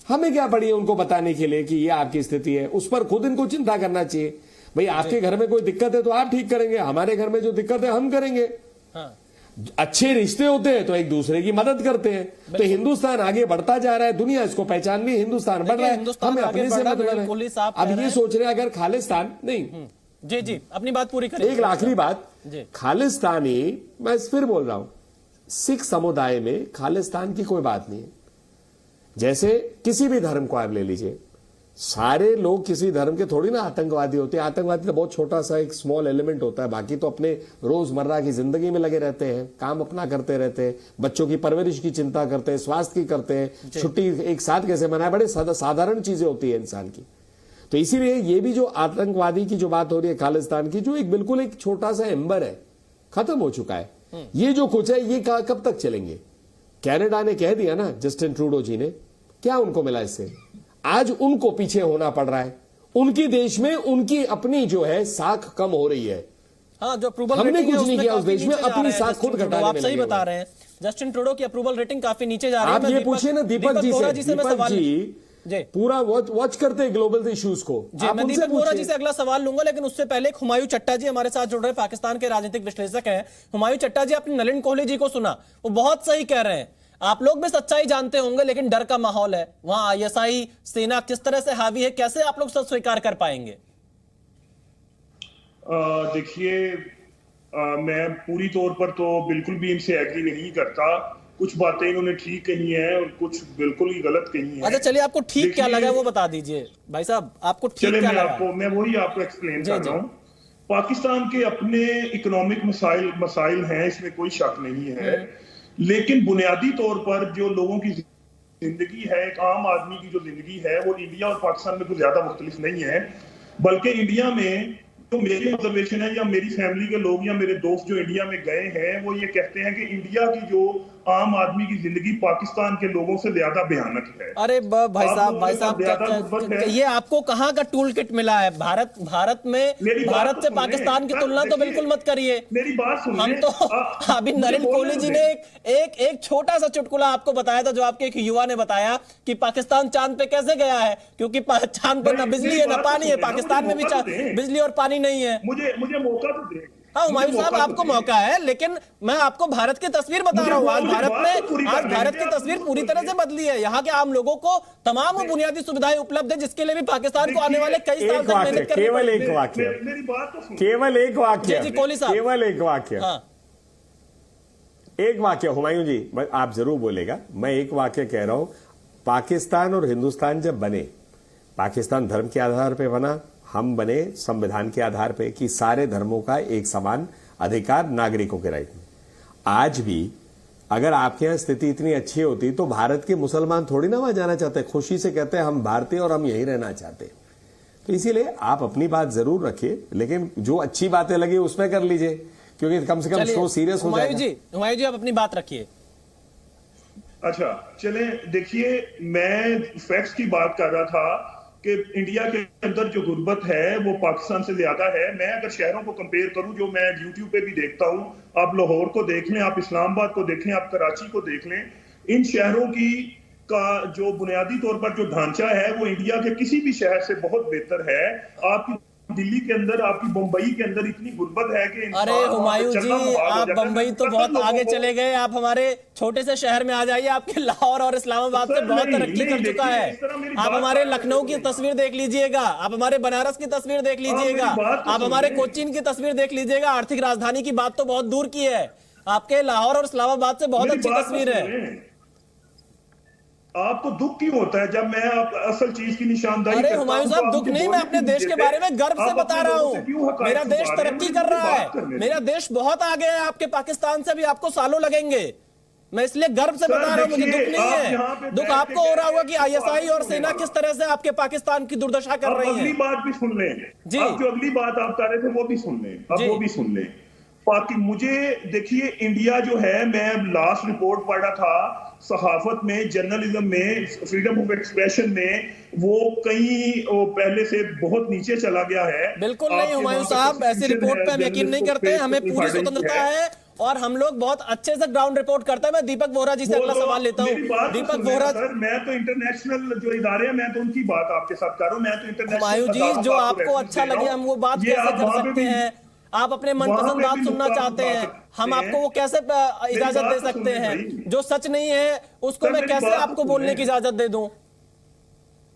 हमें क्या पड़ी है उनको बताने के लिए कि ये आपकी स्थिति है? उस पर खुद इनको चिंता करना चाहिए। भाई आपके घर में कोई दिक्कत है तो आप ठीक करेंगे, हमारे घर में जो दिक्कत है हम करेंगे। अच्छे रिश्ते होते हैं तो एक दूसरे की मदद करते हैं। तो हिंदुस्तान आगे बढ़ता जा रहा है, दुनिया इसको पहचान रही है, हिंदुस्तान बढ़ रहा है, हमें अपने से मतलब है। अब ये सोच रहे हैं अगर खालिस्तान नहीं, जी जी अपनी बात पूरी करें। एक आखिरी बात, खालिस्तानी, मैं फिर बोल रहा हूं, सिख समुदाय में खालिस्तान की कोई बात नहीं है। जैसे किसी भी धर्म को आप ले लीजिए, सारे लोग किसी धर्म के थोड़ी ना आतंकवादी होते हैं। आतंकवादी तो बहुत छोटा सा एक स्मॉल एलिमेंट होता है, बाकी तो अपने रोजमर्रा की जिंदगी में लगे रहते हैं, काम अपना करते रहते हैं, बच्चों की परवरिश की चिंता करते हैं, स्वास्थ्य की करते हैं, छुट्टी एक साथ कैसे मनाए, बड़े साधारण चीजें होती है इंसान की। तो इसीलिए ये भी जो आतंकवादी की जो बात हो रही है खालिस्तान की, जो एक बिल्कुल एक छोटा सा एम्बर है, खत्म हो चुका है। ये जो कुछ है ये कब तक चलेंगे? कनाडा ने कह दिया ना, जस्टिन ट्रूडो जी ने, क्या उनको मिला इससे? आज उनको पीछे होना पड़ रहा है। उनकी देश में उनकी अपनी जो है साख कम हो रही है। हाँ, जो अप्रूवल हमने रेटिंग कुछ नहीं किया उस देश में, अपनी साख खुद घटाने में आप सही बता रहे हैं। जस्टिन ट्रूडो की अप्रूवल रेटिंग काफी नीचे जा रही है। आप ये पूछिए ना दीपक जी से, दीपक जी पूरा वॉच करते हैं ग्लोबल इश्यूज को। मैं दीपक बोरा जी से अगला सवाल लूंगा, लेकिन उससे पहले हुमायूं चट्टा जी हमारे साथ जुड़ रहे हैं, पाकिस्तान के राजनीतिक विश्लेषक हैं। हुमायूं चट्टा जी, आपने नलिन कोहली जी को सुना, वो बहुत सही कह रहे हैं। आप लोग भी सच्चाई जानते होंगे, लेकिन डर का माहौल है वहां। आईएसआई सेना किस तरह से हावी है, कैसे आप लोग सब स्वीकार कर पाएंगे? देखिए, मैं पूरी तौर पर तो बिल्कुल भी इनसे एग्री नहीं करता। कुछ बातें इन्होंने ठीक कही हैं और कुछ बिल्कुल ही गलत कही हैं। अच्छा चलिए, आपको ठीक क्या लगा वो बता दीजिए भाई साहब, आपको ठीक क्या लगा? मैं वही आपको एक्सप्लेन कर रहा हूँ। पाकिस्तान के अपने इकोनॉमिक मसाइल हैं, इसमें कोई शक नहीं है, लेकिन बुनियादी तौर पर जो लोगों की जिंदगी है, एक आम आदमी की जो जिंदगी है, वो इंडिया और पाकिस्तान में कुछ ज्यादा मुख्तलिफ नहीं है। बल्कि इंडिया में तो मेरी ऑब्जर्वेशन है, या मेरी फैमिली के लोग या मेरे दोस्त जो इंडिया में गए हैं, वो ये कहते हैं कि इंडिया की जो आम आदमी की जिंदगी पाकिस्तान के लोगों से ज्यादा भयानक है। अरे भाई साहब, ये आपको कहाँ का टूल किट मिला है? भारत में भारत से पाकिस्तान की तुलना तो बिल्कुल मत करिए। मेरी बात सुनिए। हम तो अभी नरेंद्र कोहली जी ने एक छोटा सा चुटकुला आपको बताया था, जो आपके एक युवा ने बताया कि पाकिस्तान चांद पे कैसे गया है, क्योंकि चांद पे ना बिजली है ना पानी है। पाकिस्तान में भी बिजली और पानी नहीं है। मुझे मौका तो दे। हाँ हुमायूं साहब, आपको मौका है, लेकिन मैं आपको भारत की तस्वीर बता रहा हूँ। आज भारत की तस्वीर पूरी तरह से बदली है। यहाँ के आम लोगों को तमाम बुनियादी सुविधाएं उपलब्ध है, जिसके लिए भी पाकिस्तान को आने वाले कई साल तक मेहनत करनी केवल एक वाक्य, केवल एक वाक्य, जी कोहली साहब, केवल एक वाक्य, एक वाक्य। हुमायूं जी आप जरूर बोलेगा, मैं एक वाक्य कह रहा हूं। पाकिस्तान और हिंदुस्तान जब बने, पाकिस्तान धर्म के आधार पर बना, हम बने संविधान के आधार पे कि सारे धर्मों का एक समान अधिकार नागरिकों के राइट में। आज भी अगर आपके यहां स्थिति इतनी अच्छी होती तो भारत के मुसलमान थोड़ी ना वहां जाना चाहते, खुशी से कहते हैं हम भारतीय और हम यहीं रहना चाहते। तो इसीलिए आप अपनी बात जरूर रखिए, लेकिन जो अच्छी बातें लगी उसमें कर लीजिए, क्योंकि कम से कम शो सीरियस हो जाएगा। हुमायूं जी आप अपनी बात रखिए। अच्छा चले, देखिए मैं फैक्ट्स की बात कर रहा था कि इंडिया के अंदर जो गुर्बत है वो पाकिस्तान से ज्यादा है। मैं अगर शहरों को कंपेयर करूं, जो मैं यूट्यूब पे भी देखता हूं, आप लाहौर को देख लें, आप इस्लामाबाद को देख लें, आप कराची को देख लें, इन शहरों का जो बुनियादी तौर पर जो ढांचा है वो इंडिया के किसी भी शहर से बहुत बेहतर है। आपकी दिल्ली के अंदर, आपकी मुंबई के अंदर इतनी गुर्बत है कि अरे हुमायूं जी, आप मुंबई तो बहुत आगे चले गए, आप हमारे छोटे से शहर में आ जाइए। आपके लाहौर और इस्लामाबाद से बहुत तरक्की कर चुका है। आप हमारे लखनऊ की तस्वीर देख लीजिएगा, आप हमारे बनारस की तस्वीर देख लीजिएगा, आप हमारे कोचीन की तस्वीर देख लीजिएगा। आर्थिक राजधानी की बात तो बहुत दूर की है, आपके लाहौर और इस्लामाबाद से बहुत अच्छी तस्वीर है। आपको दुख क्यों होता है जब मैं आप असल चीज की निशानदाही करता हूं? हुमायूं साहब, दुख नहीं, मैं अपने देश के बारे में गर्व से बता रहा हूं। मेरा देश तरक्की कर रहा है, मेरा देश बहुत आगे है आपके पाकिस्तान से भी, आपको सालों लगेंगे। मैं इसलिए गर्व से बता रहा हूँ, मुझे दुख नहीं है। दुख आपको हो रहा होगा कि आईएसआई और सेना किस तरह से आपके पाकिस्तान की दुर्दशा कर रही है। अगली बात भी सुन लें जी, जो अगली बात आप कर रहे थे वो भी सुन लें, अब वो भी सुन लें। मुझे देखिए, इंडिया जो है, मैं लास्ट रिपोर्ट पढ़ा था सहाफत में, जर्नलिज्म में, फ्रीडम ऑफ एक्सप्रेशन में, वो कहीं पहले से बहुत नीचे चला गया है। बिल्कुल नहीं हुमायूं साहब, ऐसी रिपोर्ट पे हम यकीन नहीं करते, हमें पूरी स्वतंत्रता है और हम लोग बहुत अच्छे से ग्राउंड रिपोर्ट करते हैं। मैं दीपक बोहरा जी से अगला सवाल लेता हूँ। दीपक बोहरा सर, मैं तो इंटरनेशनल जो इदारे हैं, मैं तो उनकी बात आपके साथ कर रहा हूँ। मैं तो इंटरनेशनल हुमायूं जी, जो आपको अच्छा लगे हम वो बात कैसे कर सकते हैं? आप अपने मनपसंद बात सुनना चाहते हैं, हम आपको वो कैसे इजाजत दे सकते हैं? जो सच नहीं है उसको मैं कैसे आपको बोलने की इजाजत दे दूं?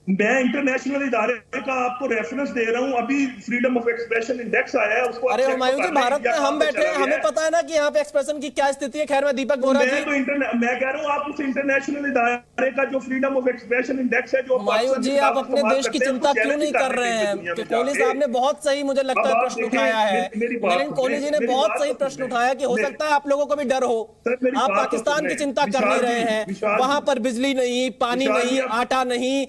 मैं इंटरनेशनल इदारे का आपको रेफरेंस दे रहा हूं, अभी फ्रीडम ऑफ एक्सप्रेशन इंडेक्स आया है, उसको अरे हुमायूं जी, भारत में हम बैठे हैं, हमें पता है ना कि यहाँ पे एक्सप्रेशन की क्या स्थिति है। खैर, मैं दीपक बोहरा जी, मैं कह रहा हूँ आप उस इंटरनेशनल इदारे का जो फ्रीडम ऑफ एक्सप्रेशन इंडेक्स है, जो हुमायूं जी आप अपने देश की चिंता क्यों नहीं कर रहे हैं? कोहली साहब ने बहुत सही, मुझे लगता है, प्रश्न उठाया है। नरेंद्र कोहली जी ने बहुत सही प्रश्न उठाया कि हो सकता है आप लोगों को भी डर हो, आप पाकिस्तान की चिंता कर नहीं रहे हैं। वहां पर बिजली नहीं, पानी नहीं, आटा नहीं,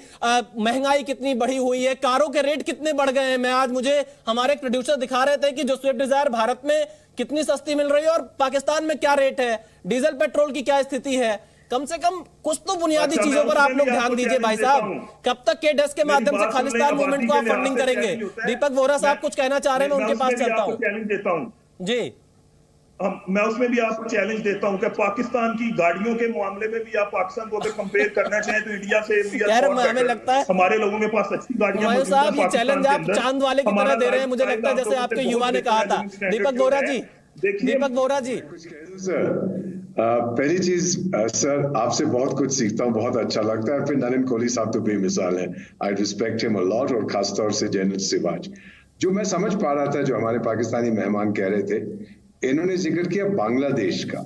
महंगाई कितनी बढ़ी हुई है, कारों के रेट कितने बढ़ गए हैं। मैं आज, मुझे हमारे प्रोड्यूसर दिखा रहे थे कि जो स्विफ्ट डिजायर भारत में कितनी सस्ती मिल रही है और पाकिस्तान में क्या रेट है, डीजल पेट्रोल की क्या स्थिति है। कम से कम कुछ तो बुनियादी चीजों पर आप लोग ध्यान दीजिए भाई साहब। कब तक के डेस्क के माध्यम से खालिस्तान मूवमेंट को आप फंडिंग करेंगे? दीपक बोहरा साहब कुछ कहना चाह रहे हैं, मैं उनके पास चलता हूँ जी। मैं उसमें भी आपको चैलेंज देता हूं कि पाकिस्तान की गाड़ियों के मामले में भी आप पाकिस्तान को अगर कंपेयर करना चाहें तो इंडिया से हमें लगता है हमारे लोगों के पास अच्छी गाड़ियां मौजूद हैं। ये चैलेंज आप चांद वाले की तरह दे रहे हैं, मुझे लगता है, जैसे आपके युवा ने कहा था। दीपक बोहरा जी, दीपक बोहरा जी, पहली चीज सर, आपसे बहुत कुछ सीखता हूँ, बहुत अच्छा लगता है। फिर नरेंद्र कोहली साहब तो बेमिसाल है, I respect him a lot, और खासतौर से जनरल सिवाज। जो मैं समझ पा रहा था, जो हमारे पाकिस्तानी मेहमान कह रहे थे, इन्होंने जिक्र किया बांग्लादेश का,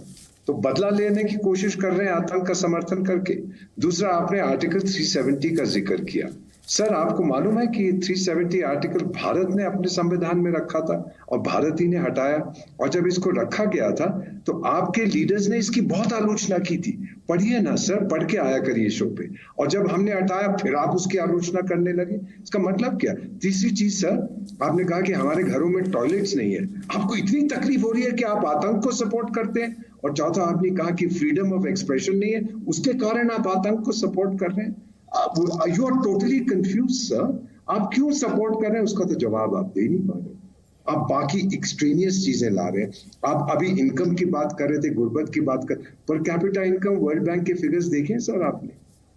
तो बदला लेने की कोशिश कर रहे हैं आतंक का समर्थन करके। दूसरा, आपने आर्टिकल 370 का जिक्र किया। सर, आपको मालूम है कि 370 आर्टिकल भारत ने अपने संविधान में रखा था और भारत ही ने हटाया, और जब इसको रखा गया था तो आपके लीडर्स ने इसकी बहुत आलोचना की थी। पढ़िए ना सर, पढ़ के आया करिए शो पे। और जब हमने हटाया फिर आप उसकी आलोचना करने लगे, इसका मतलब क्या? तीसरी चीज सर, आपने कहा कि हमारे घरों में टॉयलेट्स नहीं है, आपको इतनी तकलीफ हो रही है कि आप आतंक को सपोर्ट करते हैं। और चौथा, आपने कहा कि फ्रीडम ऑफ एक्सप्रेशन नहीं है, उसके कारण आप आतंक को सपोर्ट कर रहे हैं। You are totally confuse sir, आप क्यों सपोर्ट कर रहे हैं उसका तो जवाब आप दे नहीं पा रहे। आप बाकी एक्सट्रीनियस चीजें ला रहे हैं। आप अभी इनकम की बात कर रहे थे, गुर्बत की बात कर, per capita income world bank के फिगर्स देखे सर आपने?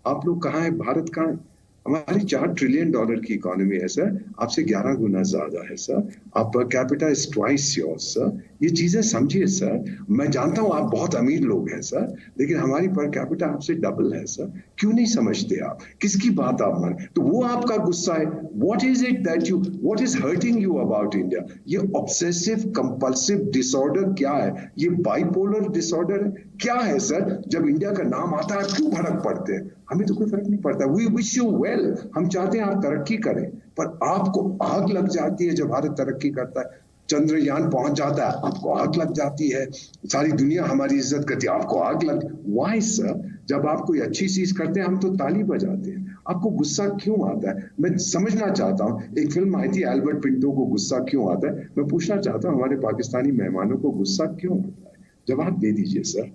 आप लोग कहाँ हैं, भारत कहाँ है? हमारी $4 ट्रिलियन की इकोनॉमी है सर, आपसे 11 गुना ज्यादा है सर। आप per capita is twice yours sir. ये चीजें समझिए सर। मैं जानता हूं आप बहुत अमीर लोग हैं सर, लेकिन हमारी पर कैपिटा आपसे डबल है सर। क्यों नहीं समझते आप? किसकी बात आप मान? तो वो आपका गुस्सा है। What is it that you, what is hurting you about India? ये ऑब्सेसिव कंपल्सिव डिसऑर्डर क्या है? ये बाइपोलर डिसऑर्डर है क्या है सर? जब इंडिया का नाम आता है क्यों भड़क पड़ते हैं? हमें तो कोई फर्क नहीं पड़ता। वी विश यू वेल, हम चाहते हैं आप तरक्की करें, पर आपको आग लग जाती है जब भारत तरक्की करता है। चंद्रयान पहुंच जाता है, आपको आग लग जाती है। सारी दुनिया हमारी इज्जत करती है, आपको आग लग। Why sir? जब आप कोई अच्छी चीज करते हैं हम तो ताली बजाते हैं, आपको गुस्सा क्यों आता है? मैं समझना चाहता हूँ। एक फिल्म आई थी एल्बर्ट पिंटो को गुस्सा क्यों आता है, मैं पूछना चाहता हूँ हमारे पाकिस्तानी मेहमानों को गुस्सा क्यों आता है? जवाब दे दीजिए सर।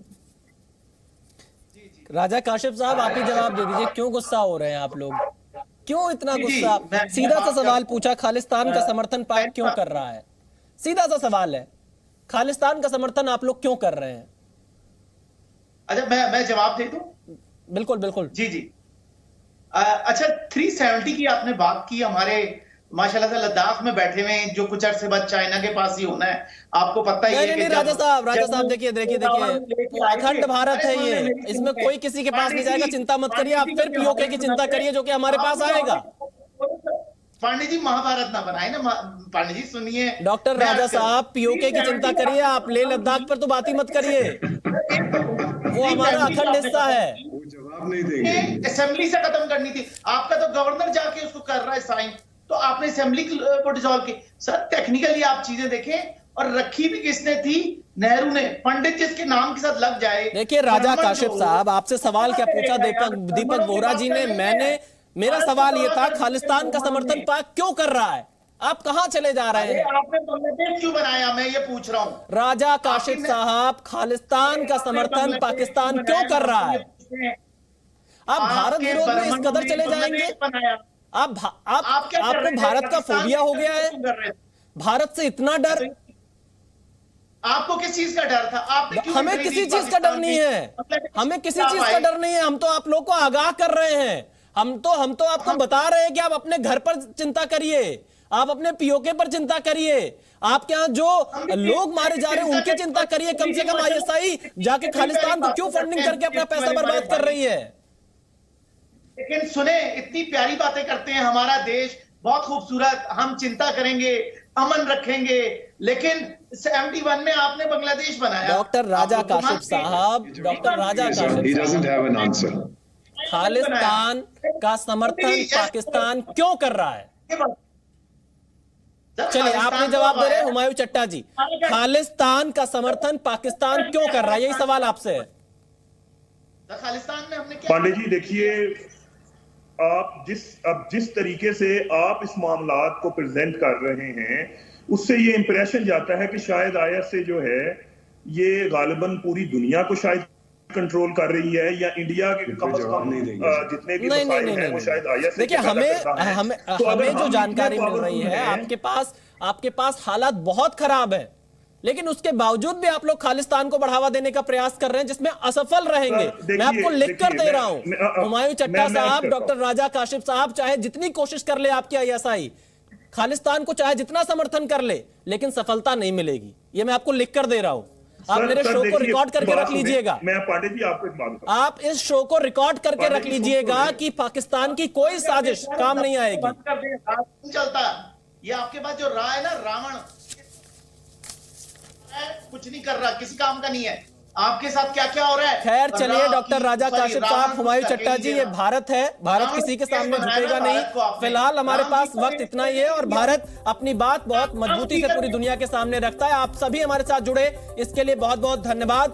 राजा काशिफ साहब, आप ही जवाब दे दीजिए, क्यों गुस्सा हो रहे हैं आप लोग? क्यों इतना गुस्सा? सीधा सा सवाल पूछा, खालिस्तान का समर्थन पाक क्यों कर रहा है? सीधा सा सवाल है, खालिस्तान का समर्थन आप लोग क्यों कर रहे हैं? अच्छा, मैं जवाब दे दूं? बिल्कुल बिल्कुल जी जी। अच्छा, 370 की आपने बात की। हमारे माशाल्लाह से लद्दाख में बैठे हुए जो कुछ अरसे बाद चाइना के पास ही होना है, आपको पता ही है। नहीं, राजा साहब देखिए, अखंड भारत है ये, इसमें कोई किसी के पास नहीं जाएगा, चिंता मत करिए। आप फिर पीओके की चिंता करिए जो कि हमारे पास आएगा। पांडे जी महाभारत ना बनाए ना, पांडे जी सुनिए। डॉक्टर राजा साहब, पीओके की चिंता करिए आप, ले लद्दाख पर तो बात ही मत करिए, वो हमारा अखंड हिस्सा है। जवाब नहीं देंगे। असेंबली से खत्म करनी थी, आपका तो गवर्नर जाके उसको कर रहा है साइन, तो आपने असेंबली को डिसॉल्व की। सर टेक्निकली आप चीजें देखें, और रखी भी किसने थी? नेहरू ने। पंडित जिसके नाम के साथ लग जाए। देखिए राजा काशिफ साहब, आपसे सवाल क्या पूछा दीपक बोहरा जी ने? मेरा सवाल ये था, खालिस्तान का समर्थन पाक क्यों कर रहा है? आप कहां चले जा रहे हैं? आपने बांग्लादेश क्यों बनाया, मैं ये पूछ रहा हूं। राजा काशिफ साहब, खालिस्तान का समर्थन पाकिस्तान क्यों कर रहा है? आप भारत विरोध में इस कदर चले जाएंगे? आपको भारत का फोबिया हो गया है? भारत से इतना डर? आपको किस चीज का डर था? आपने क्यों? हमें किसी चीज का डर नहीं है, हमें किसी चीज का डर नहीं है। हम तो आप लोग को आगाह कर रहे हैं, हम तो आपको बता रहे हैं कि आप अपने घर पर चिंता करिए, आप अपने पीओके पर चिंता करिए, आपके यहाँ जो लोग मारे जा रहे हैं उनकी चिंता करिए। कम से कम आईएसआई जाके खालिस्तान को क्यों फंडिंग करके अपना पैसा बर्बाद कर रही है? लेकिन सुने, इतनी प्यारी बातें करते हैं, हमारा देश बहुत खूबसूरत, हम चिंता करेंगे, अमन रखेंगे, लेकिन 71 में आपने बांग्लादेश बनाया। डॉक्टर राजा काशिफ साहब, डॉक्टर राजा काशिफ साहब, खालिस्तान का समर्थन पाकिस्तान क्यों कर रहा है? चलिए आपने जवाब दे रहे हैं। हुमायूं चट्टा जी, खालिस्तान का समर्थन पाकिस्तान क्यों कर रहा है, यही सवाल आपसे है। खालिस्तान में हमने क्या? पांडे जी देखिए, आप जिस तरीके से आप इस मामलात को प्रेजेंट कर रहे हैं, उससे ये इंप्रेशन जाता है कि शायद आईएसआई जो है ये गालिबन पूरी दुनिया को शायद कंट्रोल कर रही है, या इंडिया के कम से कम जितने भी मसाइल हैं वो शायद आईएसआई। देखिए हमें जो जानकारी मिल रही है, आपके पास हालात बहुत खराब है, लेकिन उसके बावजूद भी आप लोग खालिस्तान को बढ़ावा देने का प्रयास कर रहे हैं, जिसमें असफल रहेंगे। मैं आपको लिख कर दे रहा हूं, हुमायूं चट्टा साहब, डॉक्टर राजा काशिफ साहब, चाहे जितनी कोशिश कर ले आपकी आईएसआई, खालिस्तान को चाहे जितना समर्थन कर ले, लेकिन सफलता नहीं मिलेगी। ये मैं आपको लिख कर दे रहा हूं। आप मेरे शो को रिकॉर्ड करके रख लीजिएगा। मैं पांडे जी आपको एक बात बताऊं, आप इस शो को रिकॉर्ड करके रख लीजिएगा कि पाकिस्तान की कोई साजिश काम नहीं आएगी। चलता ये आपके पास जो राह है ना, रावण कुछ नहीं कर रहा, किसी काम का नहीं है। आपके साथ क्या क्या हो रहा है? खैर चलिए डॉक्टर राजा काशिफ साहब, हुमायूं चट्टा जी, ये भारत है, भारत किसी के सामने झुकेगा नहीं। फिलहाल हमारे पास वक्त इतना ही है और भारत अपनी बात बहुत मजबूती से पूरी दुनिया के सामने रखता है। आप सभी हमारे साथ जुड़े, इसके लिए बहुत बहुत धन्यवाद।